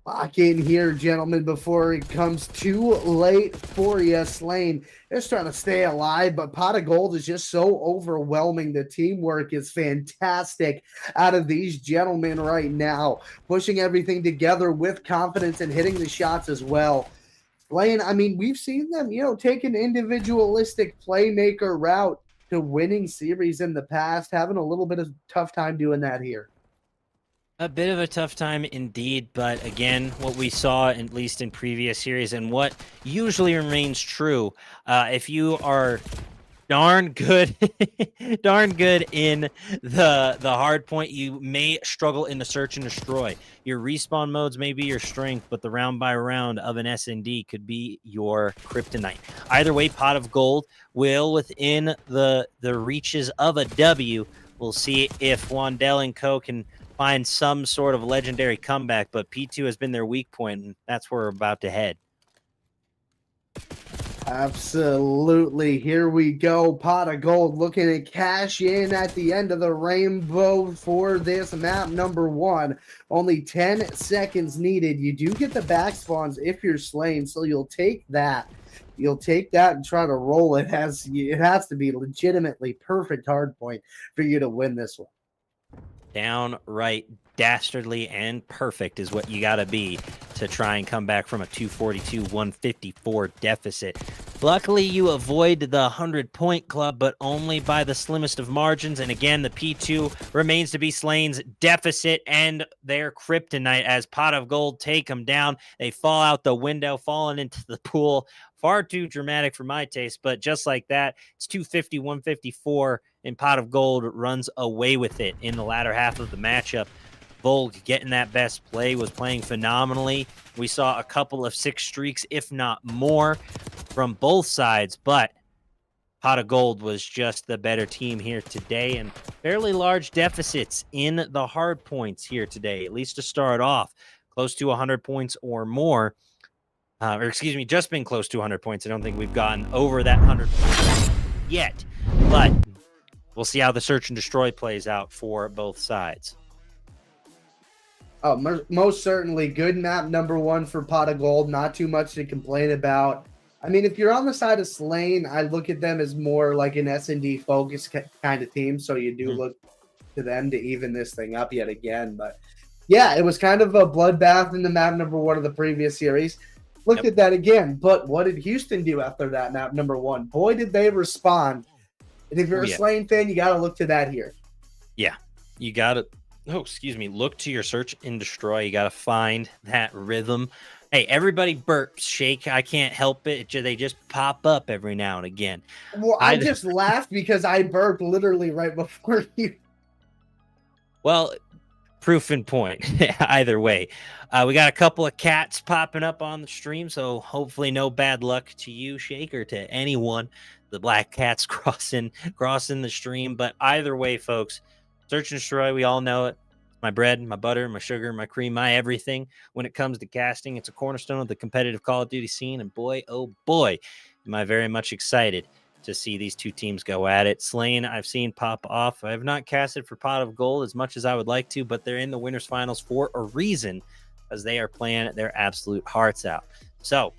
A: Lock in here, gentlemen, before it comes too late for you. Slane just trying to stay alive, but Pot of Gold is just so overwhelming. The teamwork is fantastic out of these gentlemen right now, pushing everything together with confidence and hitting the shots as well. Slane, I mean, we've seen them, take an individualistic playmaker route to winning series in the past, having a little bit of tough time doing that here.
B: A bit of a tough time indeed, but again, what we saw, at least in previous series, and what usually remains true, if you are darn good, darn good in the hard point, you may struggle in the search and destroy. Your respawn modes may be your strength, but the round by round of an S&D could be your kryptonite. Either way, Pot of Gold will, within the reaches of a W, we'll see if Wandell and Co can find some sort of legendary comeback, but P2 has been their weak point, and that's where we're about to head.
A: Absolutely. Here we go. Pot of Gold looking to cash in at the end of the rainbow for this map number 1. Only 10 seconds needed. You do get the back spawns if you're Slane, so you'll take that. you'll take that and try to roll it. It has to be legitimately perfect hard point for you to win this one.
B: Downright dastardly and perfect is what you got to be to try and come back from a 242-154 deficit. Luckily, you avoid the 100-point club, but only by the slimmest of margins. And again, the P2 remains to be Slane's deficit and their kryptonite as Pot of Gold take them down. They fall out the window, falling into the pool. Far too dramatic for my taste, but just like that, it's 250-154, and Pot of Gold runs away with it in the latter half of the matchup. Volk getting that best play, was playing phenomenally. We saw a couple of 6 streaks, if not more, from both sides, but Pot of Gold was just the better team here today, and fairly large deficits in the hard points here today, at least to start off. Close to 100 points or more. Or excuse me, just been close to 100 points. I don't think we've gotten over that 100 points yet, but we'll see how the search and destroy plays out for both sides.
A: Oh, most certainly good map number 1 for Pot of Gold. Not too much to complain about. I mean, if you're on the side of Slane, I look at them as more like an S&D focus kind of team, so you do look to them to even this thing up yet again. But yeah, it was kind of a bloodbath in the map number 1 of the previous series. Looked at that again, but what did Houston do after that map number 1? Boy, did they respond. And if you're a Slane fan, you got to look to that here. Yeah.
B: You got to, look to your search and destroy. You got to find that rhythm. Hey, everybody burps, Shake. I can't help it. They just pop up every now and again.
A: Well, I just laughed because I burped literally right before you.
B: Well, proof and point. Either way, we got a couple of cats popping up on the stream, so hopefully no bad luck to you, Shake, or to anyone. The black cats crossing the stream. But either way, folks, search and destroy, we all know it. My bread, my butter, my sugar, my cream, my everything. When it comes to casting, it's a cornerstone of the competitive Call of Duty scene. And boy, oh boy, am I very much excited to see these two teams go at it. Slane, I've seen pop off. I have not casted for Pot of Gold as much as I would like to, but they're in the winners finals for a reason, as they are playing their absolute hearts out. So,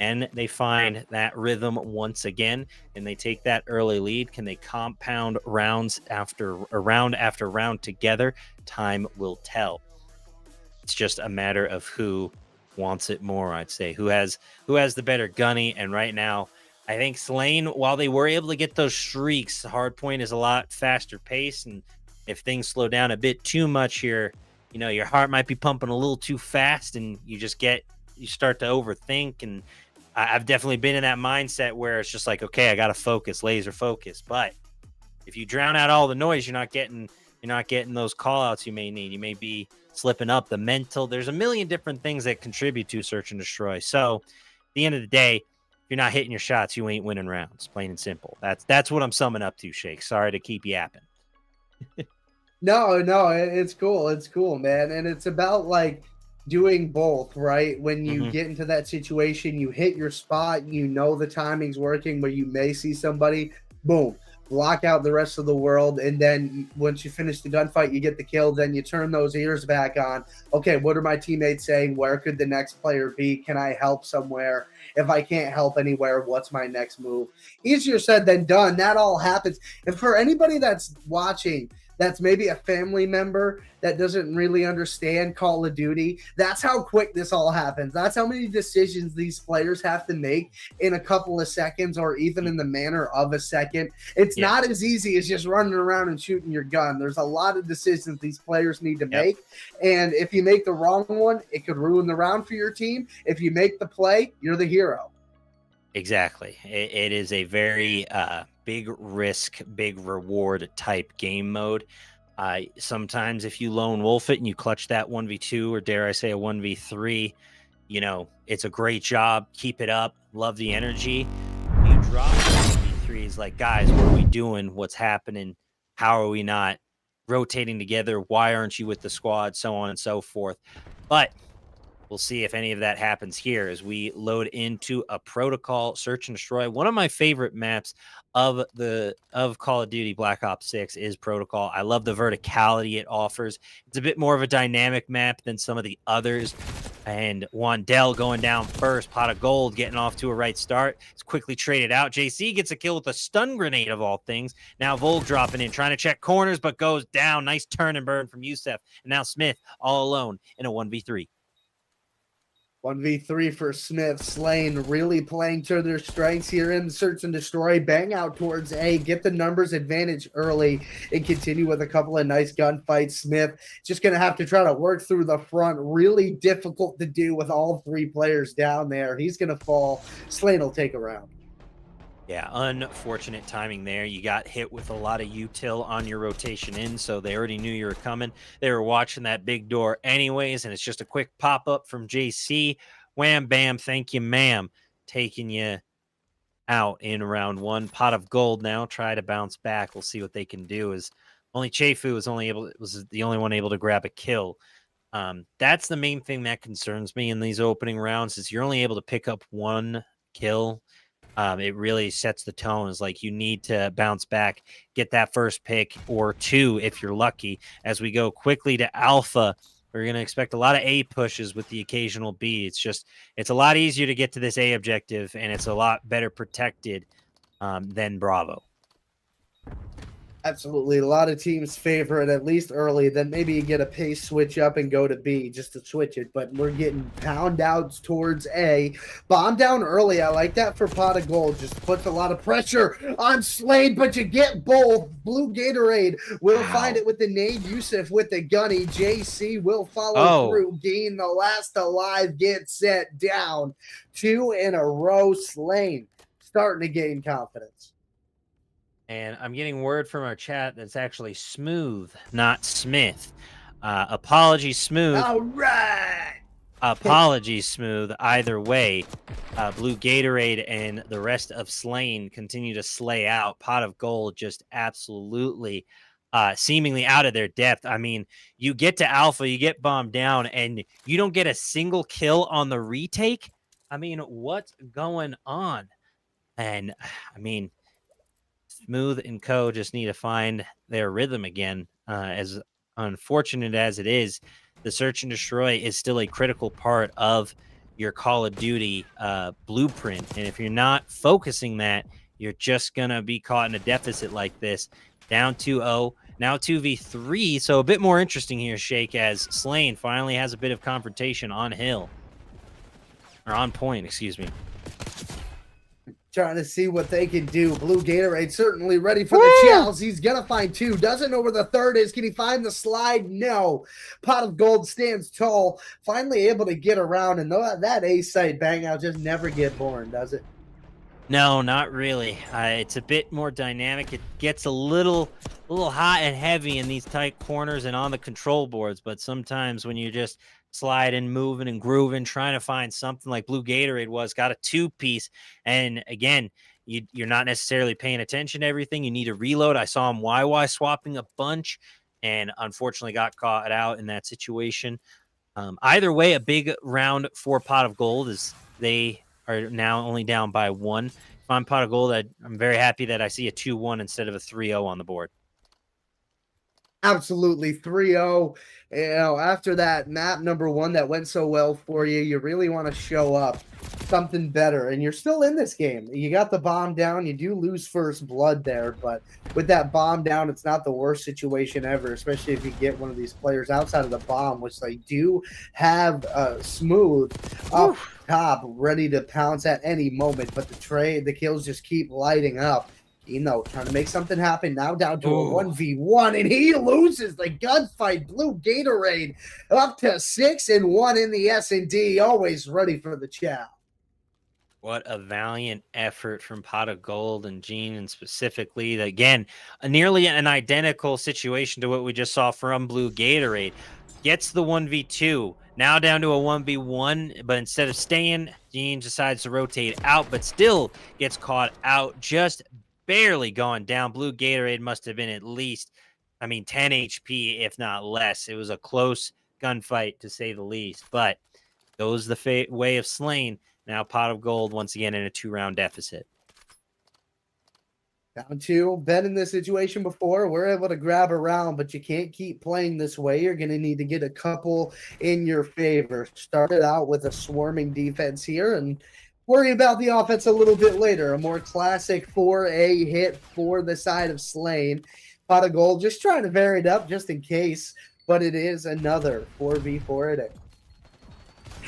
B: and they find that rhythm once again, and they take that early lead. Can they compound round after round together? Time will tell. It's just a matter of who wants it more, I'd say. Who has the better gunny, and right now, I think Slane, while they were able to get those streaks, the hard point is a lot faster pace, and if things slow down a bit too much here, your heart might be pumping a little too fast, and you start to overthink. And I've definitely been in that mindset where it's just like, okay, I got to focus, laser focus. But if you drown out all the noise, you're not getting those call outs you may need. You may be slipping up the mental. There's a million different things that contribute to search and destroy. So at the end of the day, if you're not hitting your shots, you ain't winning rounds, plain and simple. That's what I'm summing up to, Shake. Sorry to keep yapping.
A: No, it's cool. It's cool, man. And it's about like doing both, right? When you get into that situation, you hit your spot, the timing's working, but you may see somebody, boom, block out the rest of the world. And then once you finish the gunfight, you get the kill, then you turn those ears back on. Okay, what are my teammates saying? Where could the next player be? Can I help somewhere? If I can't help anywhere, what's my next move? Easier said than done. That all happens. And for anybody that's watching, that's maybe a family member that doesn't really understand Call of Duty, that's how quick this all happens. That's how many decisions these players have to make in a couple of seconds, or even in the manner of a second. It's not as easy as just running around and shooting your gun. There's a lot of decisions these players need to make. And if you make the wrong one, it could ruin the round for your team. If you make the play, you're the hero.
B: Exactly. It is a very big risk, big reward type game mode. Sometimes if you lone wolf it and you clutch that 1v2, or dare I say a 1v3, it's a great job. Keep it up. Love the energy. You drop 1v3s, like, guys, what are we doing? What's happening? How are we not rotating together? Why aren't you with the squad? So on and so forth. But we'll see if any of that happens here as we load into a protocol search and destroy. One of my favorite maps of Call of Duty Black Ops 6 is Protocol. I love the verticality it offers. It's a bit more of a dynamic map than some of the others. And Wandell going down first. Pot of Gold getting off to a right start. It's quickly traded out. JC gets a kill with a stun grenade of all things. Now Volk dropping in, trying to check corners, but goes down. Nice turn and burn from Youssef. And now Smith all alone in a 1v3.
A: 1v3 for Smith. Slane really playing to their strengths here in search and destroy. Bang out towards A, get the numbers advantage early, and continue with a couple of nice gunfights. Smith just going to have to try to work through the front. Really difficult to do with all three players down there. He's going to fall. Slane will take a round.
B: Yeah, unfortunate timing there. You got hit with a lot of util on your rotation in, so they already knew you were coming. They were watching that big door anyways, and it's just a quick pop-up from JC. Wham, bam, thank you, ma'am. Taking you out in round one. Pot of Gold now. Try to bounce back. We'll see what they can do. Is only Chefu was the only one able to grab a kill. That's the main thing that concerns me in these opening rounds is you're only able to pick up one kill. It really sets the tone. Is like you need to bounce back, get that first pick or two if you're lucky. As we go quickly to Alpha, we're going to expect a lot of A pushes with the occasional B. It's a lot easier to get to this A objective, and it's a lot better protected than Bravo.
A: Absolutely. A lot of teams favor it, at least early. Then maybe you get a pace switch up and go to B just to switch it. But we're getting pound outs towards A. Bomb down early. I like that for Pot of Gold. Just puts a lot of pressure on Slade, but you get both. Blue Gatorade will find it with the nade. Youssef with the gunny. JC will follow through. Gain the last alive. Get set down. 2 in a row. Slane starting to gain confidence.
B: And I'm getting word from our chat that's actually Smooth, not Smith. Apologies, Smooth.
A: All right.
B: Apologies, Smooth. Either way, Blue Gatorade and the rest of Slane continue to slay out. Pot of Gold just absolutely seemingly out of their depth. I mean, you get to Alpha, you get bombed down, and you don't get a single kill on the retake. I mean, what's going on? And I mean, Smooth and Co. just need to find their rhythm again. As unfortunate as it is, the search and destroy is still a critical part of your Call of Duty blueprint. And if you're not focusing that, you're just going to be caught in a deficit like this. Down 2-0, now 2v3. So a bit more interesting here, Shake, as Slane finally has a bit of confrontation on hill. Or on point, excuse me.
A: Trying to see what they can do. Blue Gatorade certainly ready for the challenge. He's going to find two. Doesn't know where the third is. Can he find the slide? No. Pot of Gold stands tall. Finally able to get around. And that A site bang out just never get born, does it?
B: No, not really. It's a bit more dynamic. It gets a little hot and heavy in these tight corners and on the control boards. But sometimes when you just sliding, moving, and grooving, trying to find something like Blue Gatorade got a two-piece. And again, you're not necessarily paying attention to everything. You need to reload. I saw him YY swapping a bunch and unfortunately got caught out in that situation. Either way, a big round for Pot of Gold as they are now only down by 1. If I'm Pot of Gold, I'm very happy that I see a 2-1 instead of a 3-0 on the board.
A: Absolutely. 3-0. You know, after that map number 1 that went so well for you, you really want to show up something better. And you're still in this game. You got the bomb down. You do lose first blood there, but with that bomb down, it's not the worst situation ever, especially if you get one of these players outside of the bomb, which they do have Smooth up top, ready to pounce at any moment. But the kills just keep lighting up. Trying to make something happen. Now down to a 1v1, and he loses the gunfight. Blue Gatorade up to 6-1 in the S&D. Always ready for the chow.
B: What a valiant effort from Pot of Gold and Gene, and specifically, again, nearly an identical situation to what we just saw from Blue Gatorade. Gets the 1v2. Now down to a 1v1, but instead of staying, Gene decides to rotate out, but still gets caught out. Just barely going down. Blue Gatorade must have been at least, 10 HP, if not less. It was a close gunfight, to say the least. But goes the way of Slane. Now Pot of Gold once again in a 2-round deficit.
A: Down two. Been in this situation before. We're able to grab around, but you can't keep playing this way. You're going to need to get a couple in your favor. Started out with a swarming defense here and worry about the offense a little bit later. A more classic 4A hit for the side of Slane. Pot of gold, just trying to vary it up just in case, but it is another 4v4 today.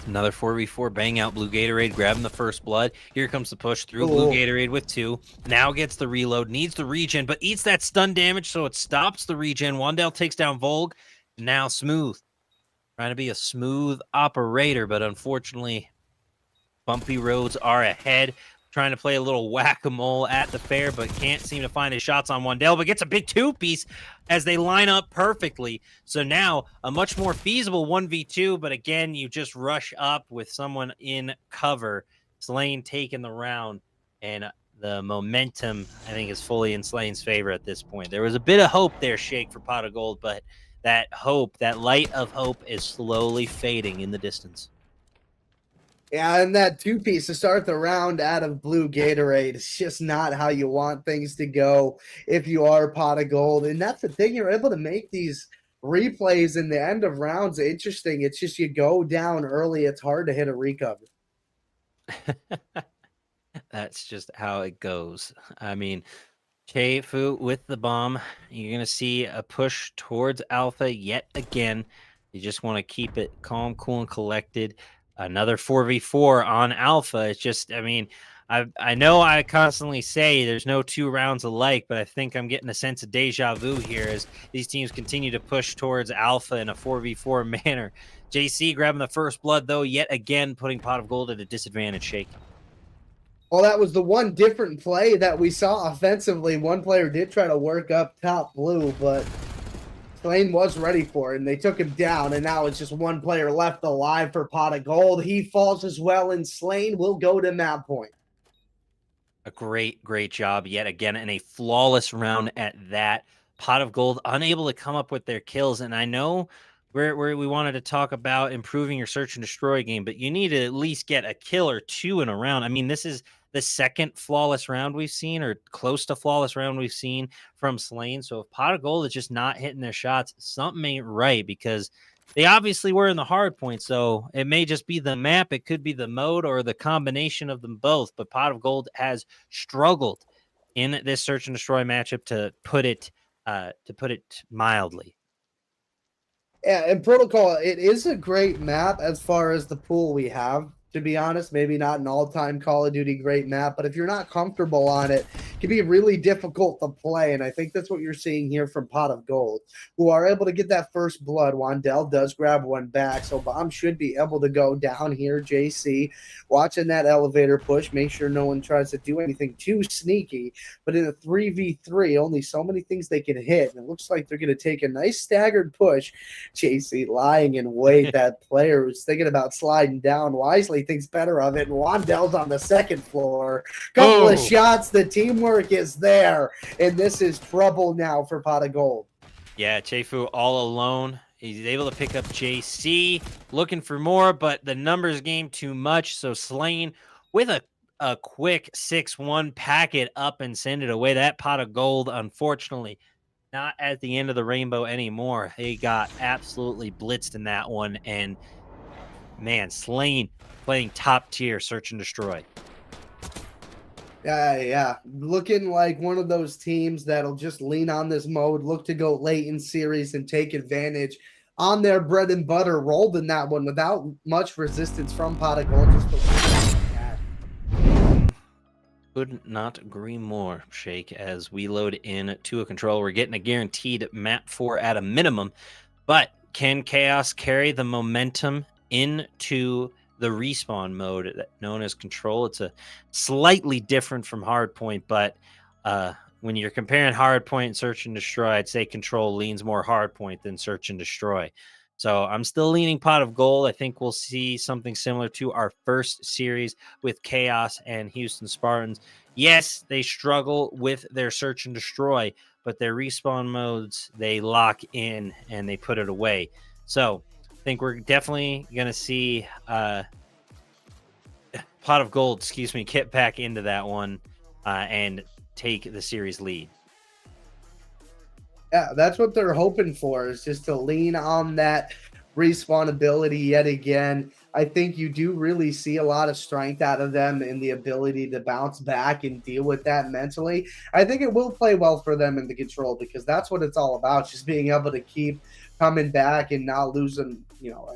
B: Another 4v4, bang out Blue Gatorade, grabbing the first blood. Here comes the push through.
A: Ooh.
B: Blue Gatorade with 2. Now gets the reload, needs the regen, but eats that stun damage, so it stops the regen. Wandell takes down Volg. Now Smooth. Trying to be a smooth operator, but unfortunately, bumpy roads are ahead. Trying to play a little whack-a-mole at the fair, but can't seem to find his shots on Wandell, but gets a big 2-piece as they line up perfectly. So now a much more feasible 1v2, but again, you just rush up with someone in cover. Slane taking the round, and the momentum, I think, is fully in Slane's favor at this point. There was a bit of hope there, Shake, for Pot of Gold, but that hope, that light of hope, is slowly fading in the distance.
A: Yeah, and that 2-piece to start the round out of Blue Gatorade is just not how you want things to go if you are Pot of Gold. And that's the thing, you're able to make these replays in the end of rounds interesting. It's just you go down early, it's hard to hit a recover.
B: That's just how it goes. I mean, Che-Fu with the bomb. You're going to see a push towards Alpha yet again. You just want to keep it calm, cool, and collected. Another 4v4 on Alpha. It's just, I mean, I know I constantly say there's no 2 rounds alike, but I think I'm getting a sense of deja vu here as these teams continue to push towards Alpha in a 4v4 manner. JC grabbing the first blood, though, yet again putting Pot of Gold at a disadvantage. Shake.
A: Well, that was the one different play that we saw offensively. One player did try to work up top blue, but Slane was ready for it, and they took him down, and now it's just one player left alive for Pot of Gold. He falls as well, and Slane will go to map point.
B: A great job yet again, and a flawless round at that. Pot of Gold unable to come up with their kills, and I know we wanted to talk about improving your search and destroy game, but you need to at least get a kill or 2 in a round. I mean, this is the second flawless round we've seen, or close to flawless round we've seen from Slane. So if Pot of Gold is just not hitting their shots, something ain't right, because they obviously were in the hard point. So it may just be the map, it could be the mode, or the combination of them both. But Pot of Gold has struggled in this search and destroy matchup, to put it mildly.
A: Yeah, and Protocol, it is a great map as far as the pool we have. To be honest, maybe not an all-time Call of Duty great map, but if you're not comfortable on it, it can be really difficult to play, and I think that's what you're seeing here from Pot of Gold, who are able to get that first blood. Wandell does grab one back, so Bomb should be able to go down here. JC watching that elevator push, make sure no one tries to do anything too sneaky, but in a 3v3, only so many things they can hit, and it looks like they're going to take a nice staggered push. JC lying in wait. That player was thinking about sliding down wisely, thinks better of it, and Wandell's on the second floor. Couple of shots, the teamwork is there, and this is trouble now for Pot of Gold.
B: Yeah, Che-Fu all alone. He's able to pick up JC, looking for more, but the numbers game too much. So Slane with a quick 6-1, pack it up and send it away. That Pot of Gold, unfortunately, not at the end of the rainbow anymore. They got absolutely blitzed in that one, and man, Slane playing top tier search and destroy.
A: Yeah. Looking like one of those teams that'll just lean on this mode, look to go late in series and take advantage on their bread and butter. Rolled in that one without much resistance from Pot of Gold.
B: Could not agree more, Shake, as we load in to a control. We're getting a guaranteed map 4 at a minimum, but can KAOS carry the momentum into the respawn mode known as control? It's a slightly different from hardpoint, but when you're comparing hardpoint and search and destroy, I'd say control leans more hardpoint than search and destroy. So I'm still leaning Pot of Gold. I think we'll see something similar to our first series with KAOS and Houston Spartans. Yes, they struggle with their search and destroy, but their respawn modes, they lock in and they put it away. So I think we're definitely going to see Pot of Gold, get back into that one and take the series lead.
A: Yeah, that's what they're hoping for, is just to lean on that respawn ability yet again. I think you do really see a lot of strength out of them in the ability to bounce back and deal with that mentally. I think it will play well for them in the control, because that's what it's all about, just being able to keep coming back and not losing,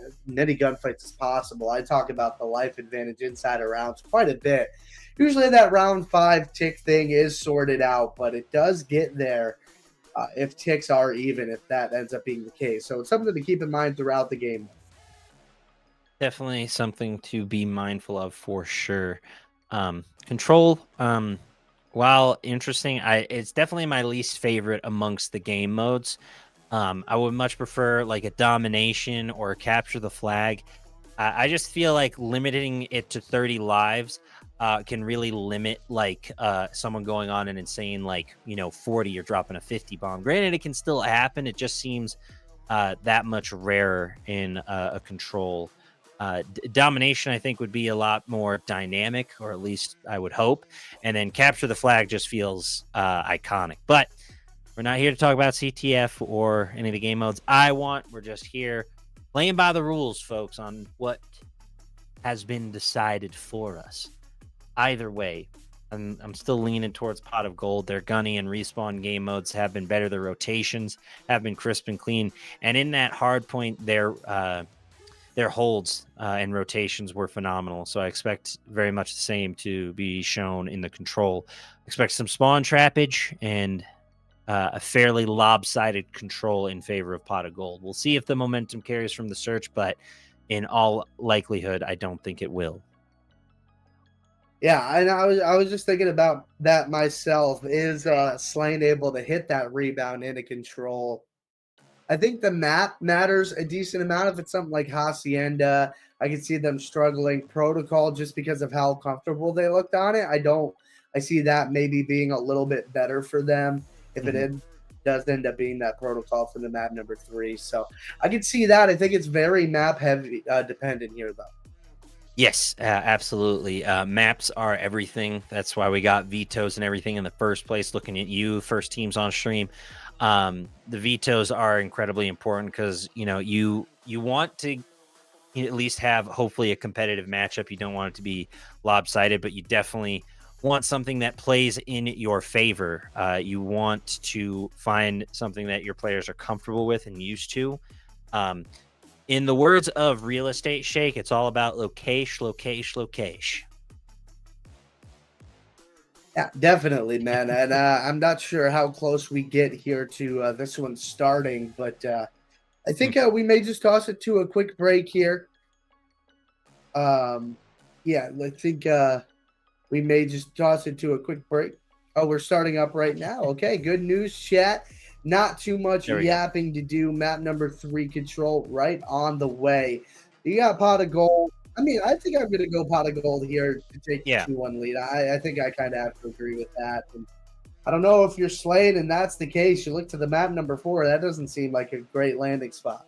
A: as many gunfights as possible. I talk about the life advantage inside of rounds quite a bit. Usually that round 5 tick thing is sorted out, but it does get there. If ticks are even, if that ends up being the case. So it's something to keep in mind throughout the game.
B: Definitely something to be mindful of for sure. Control, while interesting, it's definitely my least favorite amongst the game modes. I would much prefer like a domination or a capture the flag. I just feel like limiting it to 30 lives can really limit like someone going on an insane 40 or dropping a 50 bomb. Granted, it can still happen. It just seems that much rarer in a control. Domination, I think, would be a lot more dynamic, or at least I would hope. And then capture the flag just feels iconic. But we're not here to talk about CTF or any of the game modes I want. We're just here playing by the rules, folks, on what has been decided for us. Either way, I'm still leaning towards Pot of Gold. Their gunny and respawn game modes have been better. Their rotations have been crisp and clean. And in that hard point, their holds and rotations were phenomenal. So I expect very much the same to be shown in the control. Expect some spawn trappage and a fairly lopsided control in favor of Pot of Gold. We'll see if the momentum carries from the search, but in all likelihood, I don't think it will.
A: Yeah, and I was just thinking about that myself. Is Slane able to hit that rebound into control? I think the map matters a decent amount. If it's something like Hacienda, I can see them struggling. Protocol, just because of how comfortable they looked on it. I see that maybe being a little bit better for them if it does end up being that Protocol for the map number 3. So I can see that. I think it's very map heavy dependent here, though.
B: Yes, absolutely. Maps are everything. That's why we got vetoes and everything in the first place. Looking at you, first teams on stream, the vetoes are incredibly important because you want to at least have hopefully a competitive matchup. You don't want it to be lopsided, but you definitely want something that plays in your favor. You want to find something that your players are comfortable with and used to. In the words of Real Estate Shake, it's all about location.
A: Yeah, definitely, man. And I'm not sure how close we get here to this one starting, but I think we may just toss it to a quick break here. Yeah, I think we may just toss it to a quick break. Oh, we're starting up right now. Okay, good news, chat. Not too much yapping to do. Map number 3 control right on the way. You got Pot of Gold. I mean, I think I'm going to go Pot of Gold here to take the 2-1 lead. I think I kind of have to agree with that. And I don't know if you're Slane and that's the case. You look to the map number 4. That doesn't seem like a great landing spot.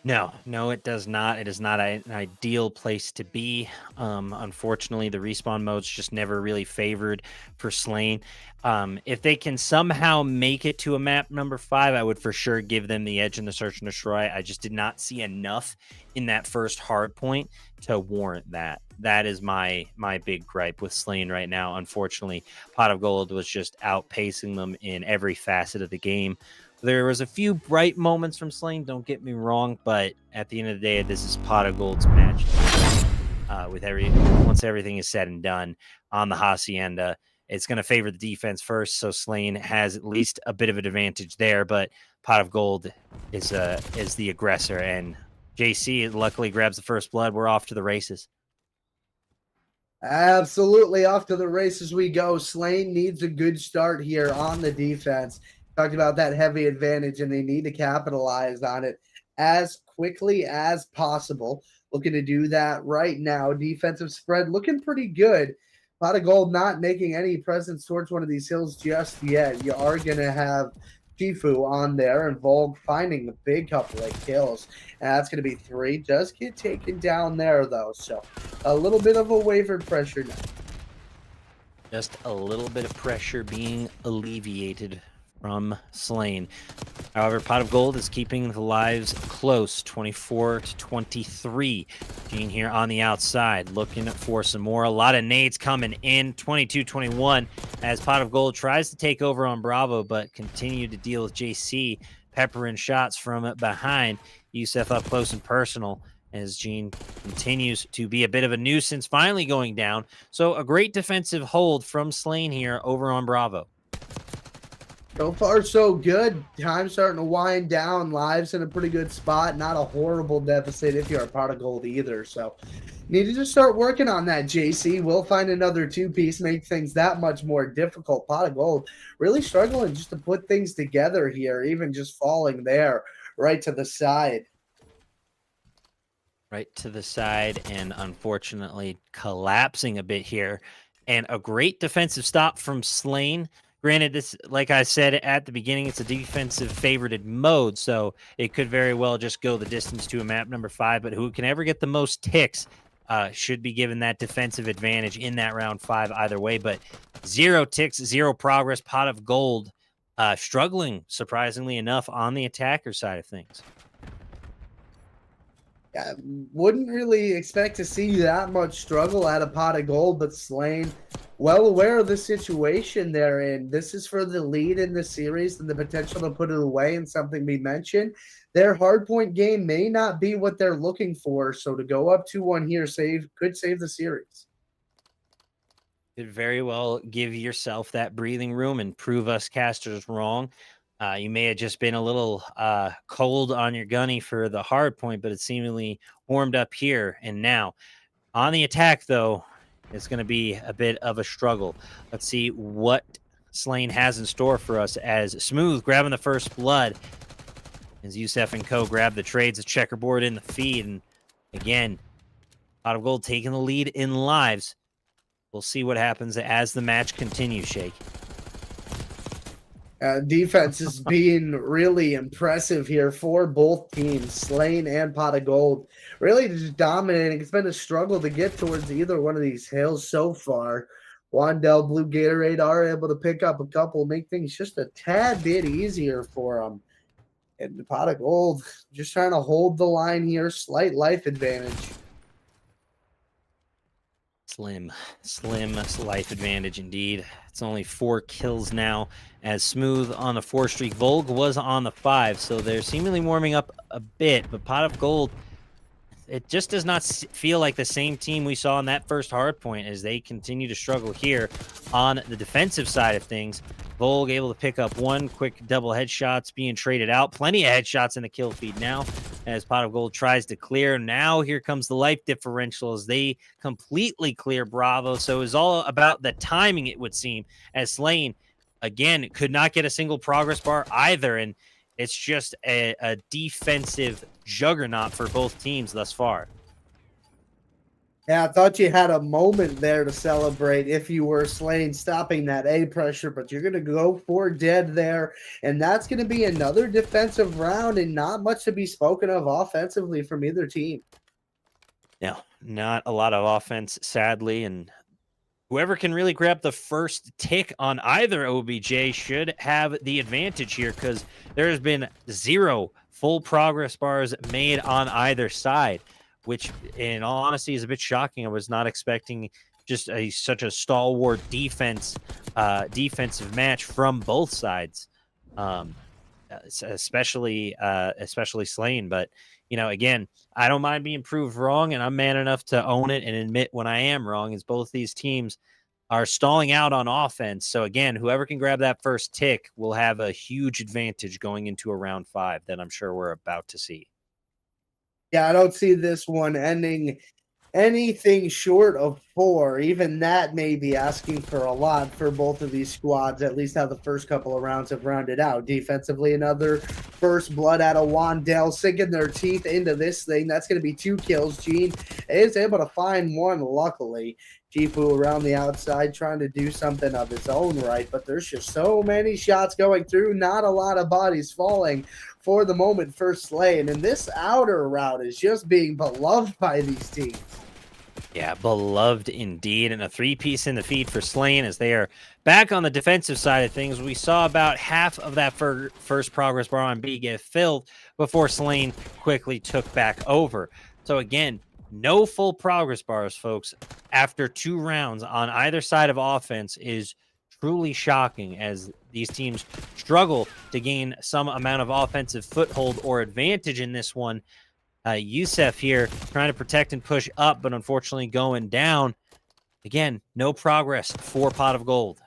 B: No, it does not. It is not an ideal place to be. Unfortunately, the respawn mode's just never really favored for Slane. If they can somehow make it to a map number 5, I would for sure give them the edge in the search and destroy. I just did not see enough in that first hard point to warrant that. That is my big gripe with Slane right now. Unfortunately, Pot of Gold was just outpacing them in every facet of the game. There was a few bright moments from Slane, don't get me wrong, but at the end of the day, this is Pot of Gold's match. Once everything is said and done on the Hacienda, it's going to favor the defense first, so Slane has at least a bit of an advantage there, but Pot of Gold is the aggressor, and JC luckily grabs the first blood. We're off to the races.
A: Absolutely, off to the races we go. Slane needs a good start here on the defense. Talked about that heavy advantage, and they need to capitalize on it as quickly as possible. Looking to do that right now. Defensive spread looking pretty good. Pot of Gold not making any presence towards one of these hills just yet. You are going to have Shifu on there, and Volg finding the big couple of kills. And that's going to be 3. Does get taken down there, though. So a little bit of a wavered pressure now.
B: Just a little bit of pressure being alleviated from Slain. However, Pot of Gold is keeping the lives close, 24-23. Gene here on the outside, looking for some more. A lot of nades coming in, 22-21, as Pot of Gold tries to take over on Bravo, but continue to deal with JC, peppering shots from behind. Youssef up close and personal, as Gene continues to be a bit of a nuisance, finally going down. So a great defensive hold from Slain here over on Bravo.
A: So far, so good. Time starting to wind down. Lives in a pretty good spot. Not a horrible deficit if you're a Pot of Gold either. So, need to just start working on that, JC. We'll find another two-piece, make things that much more difficult. Pot of Gold really struggling just to put things together here, even just falling there right to the side.
B: Right to the side, and unfortunately collapsing a bit here. And a great defensive stop from Slain. Granted, this, like I said at the beginning, it's a defensive favorited mode, so it could very well just go the distance to a map number 5, but who can ever get the most ticks should be given that defensive advantage in that round 5 either way. But 0 ticks, 0 progress. Pot of Gold struggling, surprisingly enough, on the attacker side of things.
A: I wouldn't really expect to see that much struggle at a Pot of Gold, but Slain well aware of the situation they're in. This is for the lead in the series and the potential to put it away, and something we mentioned. Their hardpoint game may not be what they're looking for, so to go up 2-1 here could save the series.
B: Could very well give yourself that breathing room and prove us casters wrong. You may have just been a little cold on your gunny for the hard point, but it's seemingly warmed up here. And now on the attack, though, it's going to be a bit of a struggle. Let's see what Slain has in store for us, as Smooth grabbing the first blood, as Youssef and co grab the trades, a checkerboard in the feed. And again, Pot of Gold taking the lead in lives. We'll see what happens as the match continues, Shake.
A: Defense is being really impressive here for both teams, Slain and Pot of Gold. Really just dominating. It's been a struggle to get towards either one of these hills so far. Wandell, Blue Gatorade are able to pick up a couple, make things just a tad bit easier for them. And the Pot of Gold just trying to hold the line here, slight life advantage.
B: Slim life advantage indeed. It's only 4 kills now, as Smooth on the 4 streak. Volg was on the 5, so they're seemingly warming up a bit. But Pot of Gold, it just does not feel like the same team we saw in that first hard point, as they continue to struggle here on the defensive side of things. Volg able to pick up 1 quick double headshots, being traded out. Plenty of headshots in the kill feed now, as Pot of Gold tries to clear. Now here comes the life differential as they completely clear Bravo. So it's all about the timing, it would seem, as Slain, again, could not get a single progress bar either. And it's just a defensive juggernaut for both teams thus far.
A: Yeah, I thought you had a moment there to celebrate if you were Slain stopping that A pressure, but you're going to go for dead there. And that's going to be another defensive round, and not much to be spoken of offensively from either team.
B: No, not a lot of offense, sadly. And whoever can really grab the first tick on either OBJ should have the advantage here, because there has been 0 full progress bars made on either side, which in all honesty is a bit shocking. I was not expecting just such a stalwart defensive match from both sides, especially Slain. But, you know, again, I don't mind being proved wrong, and I'm man enough to own it and admit when I am wrong, as both these teams are stalling out on offense. So again, whoever can grab that first tick will have a huge advantage going into a round 5 that I'm sure we're about to see.
A: Yeah, I don't see this one ending anything short of 4. Even that may be asking for a lot for both of these squads, at least how the first couple of rounds have rounded out. Defensively, another first blood out of Wandell, sinking their teeth into this thing. That's going to be 2 kills. Gene is able to find 1, luckily. Jifu around the outside trying to do something of his own right, but there's just so many shots going through, not a lot of bodies falling for the moment for Slain. And this outer route is just being beloved by these teams.
B: Yeah, beloved indeed. And a three-piece in the feed for Slain as they are back on the defensive side of things. We saw about half of that first progress bar on B get filled before Slain quickly took back over. So again, no full progress bars, folks, after 2 rounds on either side of offense is truly shocking as these teams struggle to gain some amount of offensive foothold or advantage in this one. Youssef here trying to protect and push up, but unfortunately going down. Again, no progress for Pot of Gold.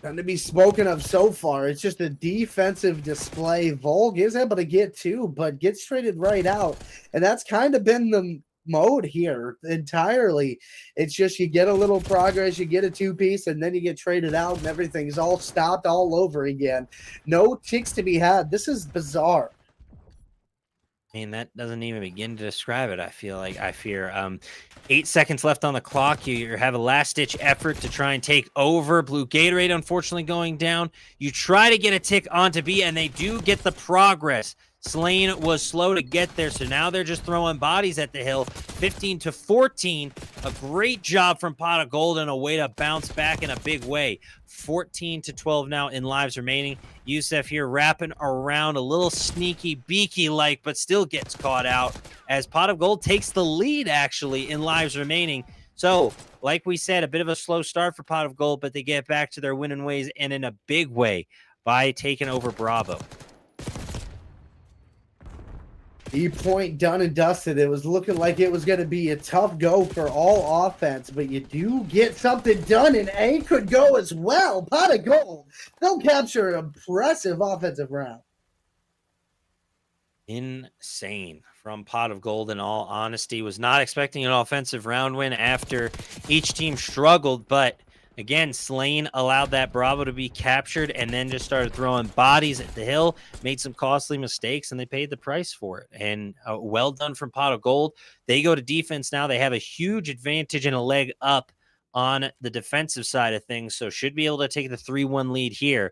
A: Nothing to be spoken of so far. It's just a defensive display. Volg is able to get 2, but gets traded right out. And that's kind of been the mode here entirely. It's just you get a little progress, you get a 2-piece, and then you get traded out, and everything's all stopped all over again. No ticks to be had. This is bizarre.
B: I mean, that doesn't even begin to describe it. I fear. 8 seconds left on the clock. You have a last-ditch effort to try and take over. Blue Gatorade, unfortunately, going down. You try to get a tick onto B, and they do get the progress. Slain was slow to get there, so now they're just throwing bodies at the hill. 15-14. A great job from Pot of Gold and a way to bounce back in a big way. 14-12 now in lives remaining. Youssef here wrapping around a little sneaky beaky like, but still gets caught out as Pot of Gold takes the lead actually in lives remaining. So, like we said, a bit of a slow start for Pot of Gold, but they get back to their winning ways and in a big way by taking over Bravo.
A: E-point done and dusted. It was looking like it was going to be a tough go for all offense, but you do get something done, and A could go as well. Pot of Gold. They'll capture an impressive offensive round.
B: Insane from Pot of Gold, in all honesty. Was not expecting an offensive round win after each team struggled, but again, Slain allowed that Bravo to be captured and then just started throwing bodies at the hill, made some costly mistakes, and they paid the price for it. And well done from Pot of Gold. They go to defense now. They have a huge advantage and a leg up on the defensive side of things, so should be able to take the 3-1 lead here.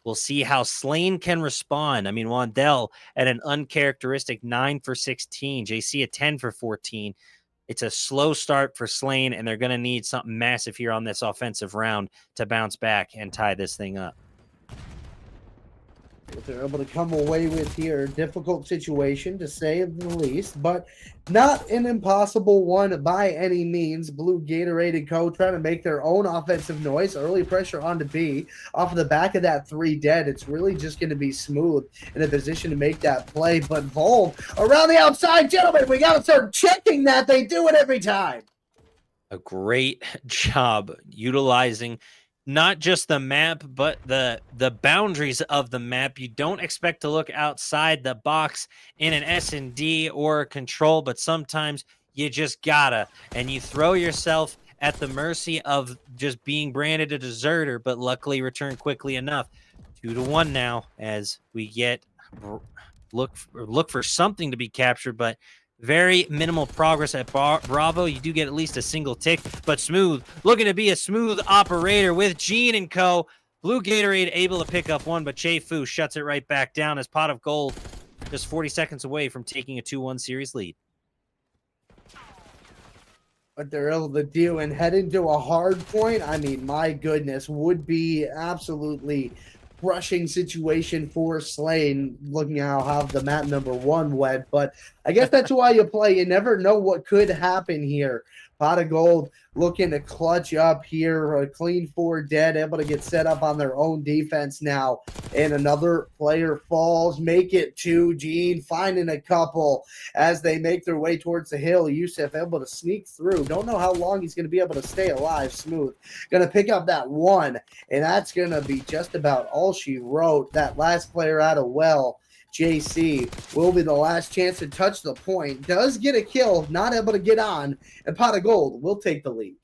B: We'll see how Slain can respond. I mean, Wandell at an uncharacteristic 9 for 16, JC at 10 for 14. It's a slow start for Slain, and they're going to need something massive here on this offensive round to bounce back and tie this thing up.
A: What they're able to come away with here, difficult situation to say the least, but not an impossible one by any means. Blue Gatorade and Co. trying to make their own offensive noise. Early pressure onto B. Off of the back of that 3 dead, it's really just going to be Smooth in a position to make that play. But Volg around the outside, gentlemen, we got to start checking that. They do it every time.
B: A great job utilizing not just the map, but the boundaries of the map. You don't expect to look outside the box in an S&D or a control, but sometimes you just gotta, and you throw yourself at the mercy of just being branded a deserter, but luckily return quickly enough. 2-1 now as we get look for something to be captured, but very minimal progress at Bravo. You do get at least a single tick, but Smooth looking to be a smooth operator with Gene and Co. Blue Gatorade able to pick up 1, but Che Fu shuts it right back down as Pot of Gold just 40 seconds away from taking a 2-1 series lead.
A: What they're able to do and head into a hard point, I mean, my goodness, would be absolutely rushing situation for Slain, looking at how the map number 1 went. But I guess that's why you play. You never know what could happen here. Pot of Gold looking to clutch up here. A clean 4 dead, able to get set up on their own defense now. And another player falls. Make it 2. Gene finding a couple as they make their way towards the hill. Youssef able to sneak through. Don't know how long he's going to be able to stay alive. Smooth going to pick up that 1. And that's going to be just about all she wrote. That last player out of well, JC, will be the last chance to touch the point. Does get a kill, not able to get on, and Pot of Gold will take the lead.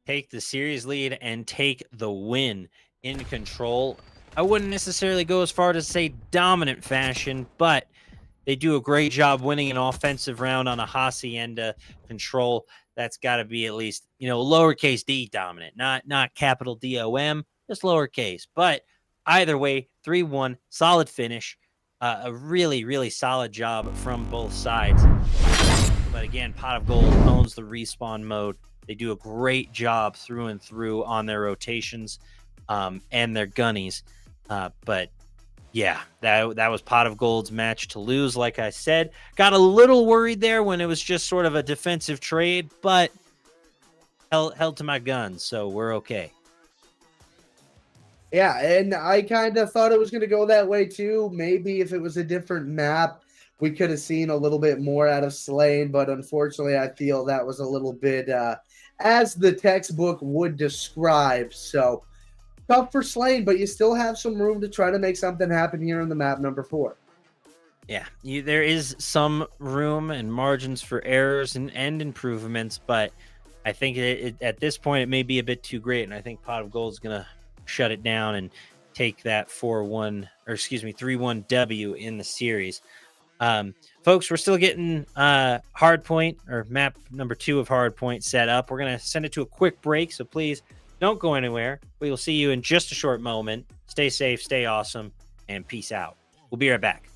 B: Take the series lead and take the win in control. I wouldn't necessarily go as far to say dominant fashion, but they do a great job winning an offensive round on a Hacienda control. That's got to be at least, lowercase d dominant, not capital DOM, just lowercase. But either way, 3-1, solid finish. A really, really solid job from both sides. But again, Pot of Gold owns the respawn mode. They do a great job through and through on their rotations and their gunnies. But yeah, that was Pot of Gold's match to lose. Like I said, got a little worried there when it was just sort of a defensive trade, but held to my guns, so we're okay.
A: Yeah, and I kind of thought it was going to go that way too. Maybe if it was a different map, we could have seen a little bit more out of Slane, but unfortunately, I feel that was a little bit as the textbook would describe. So tough for Slane, but you still have some room to try to make something happen here in the map number 4.
B: Yeah, there is some room and margins for errors and improvements, but I think at this point it may be a bit too great, and I think Pot of Gold is going to shut it down and take that 3-1 W in the series. Folks, we're still getting Hardpoint, or map number 2 of Hardpoint, set up. We're going to send it to a quick break, so please don't go anywhere. We will see you in just a short moment. Stay safe, stay awesome, and peace out. We'll be right back.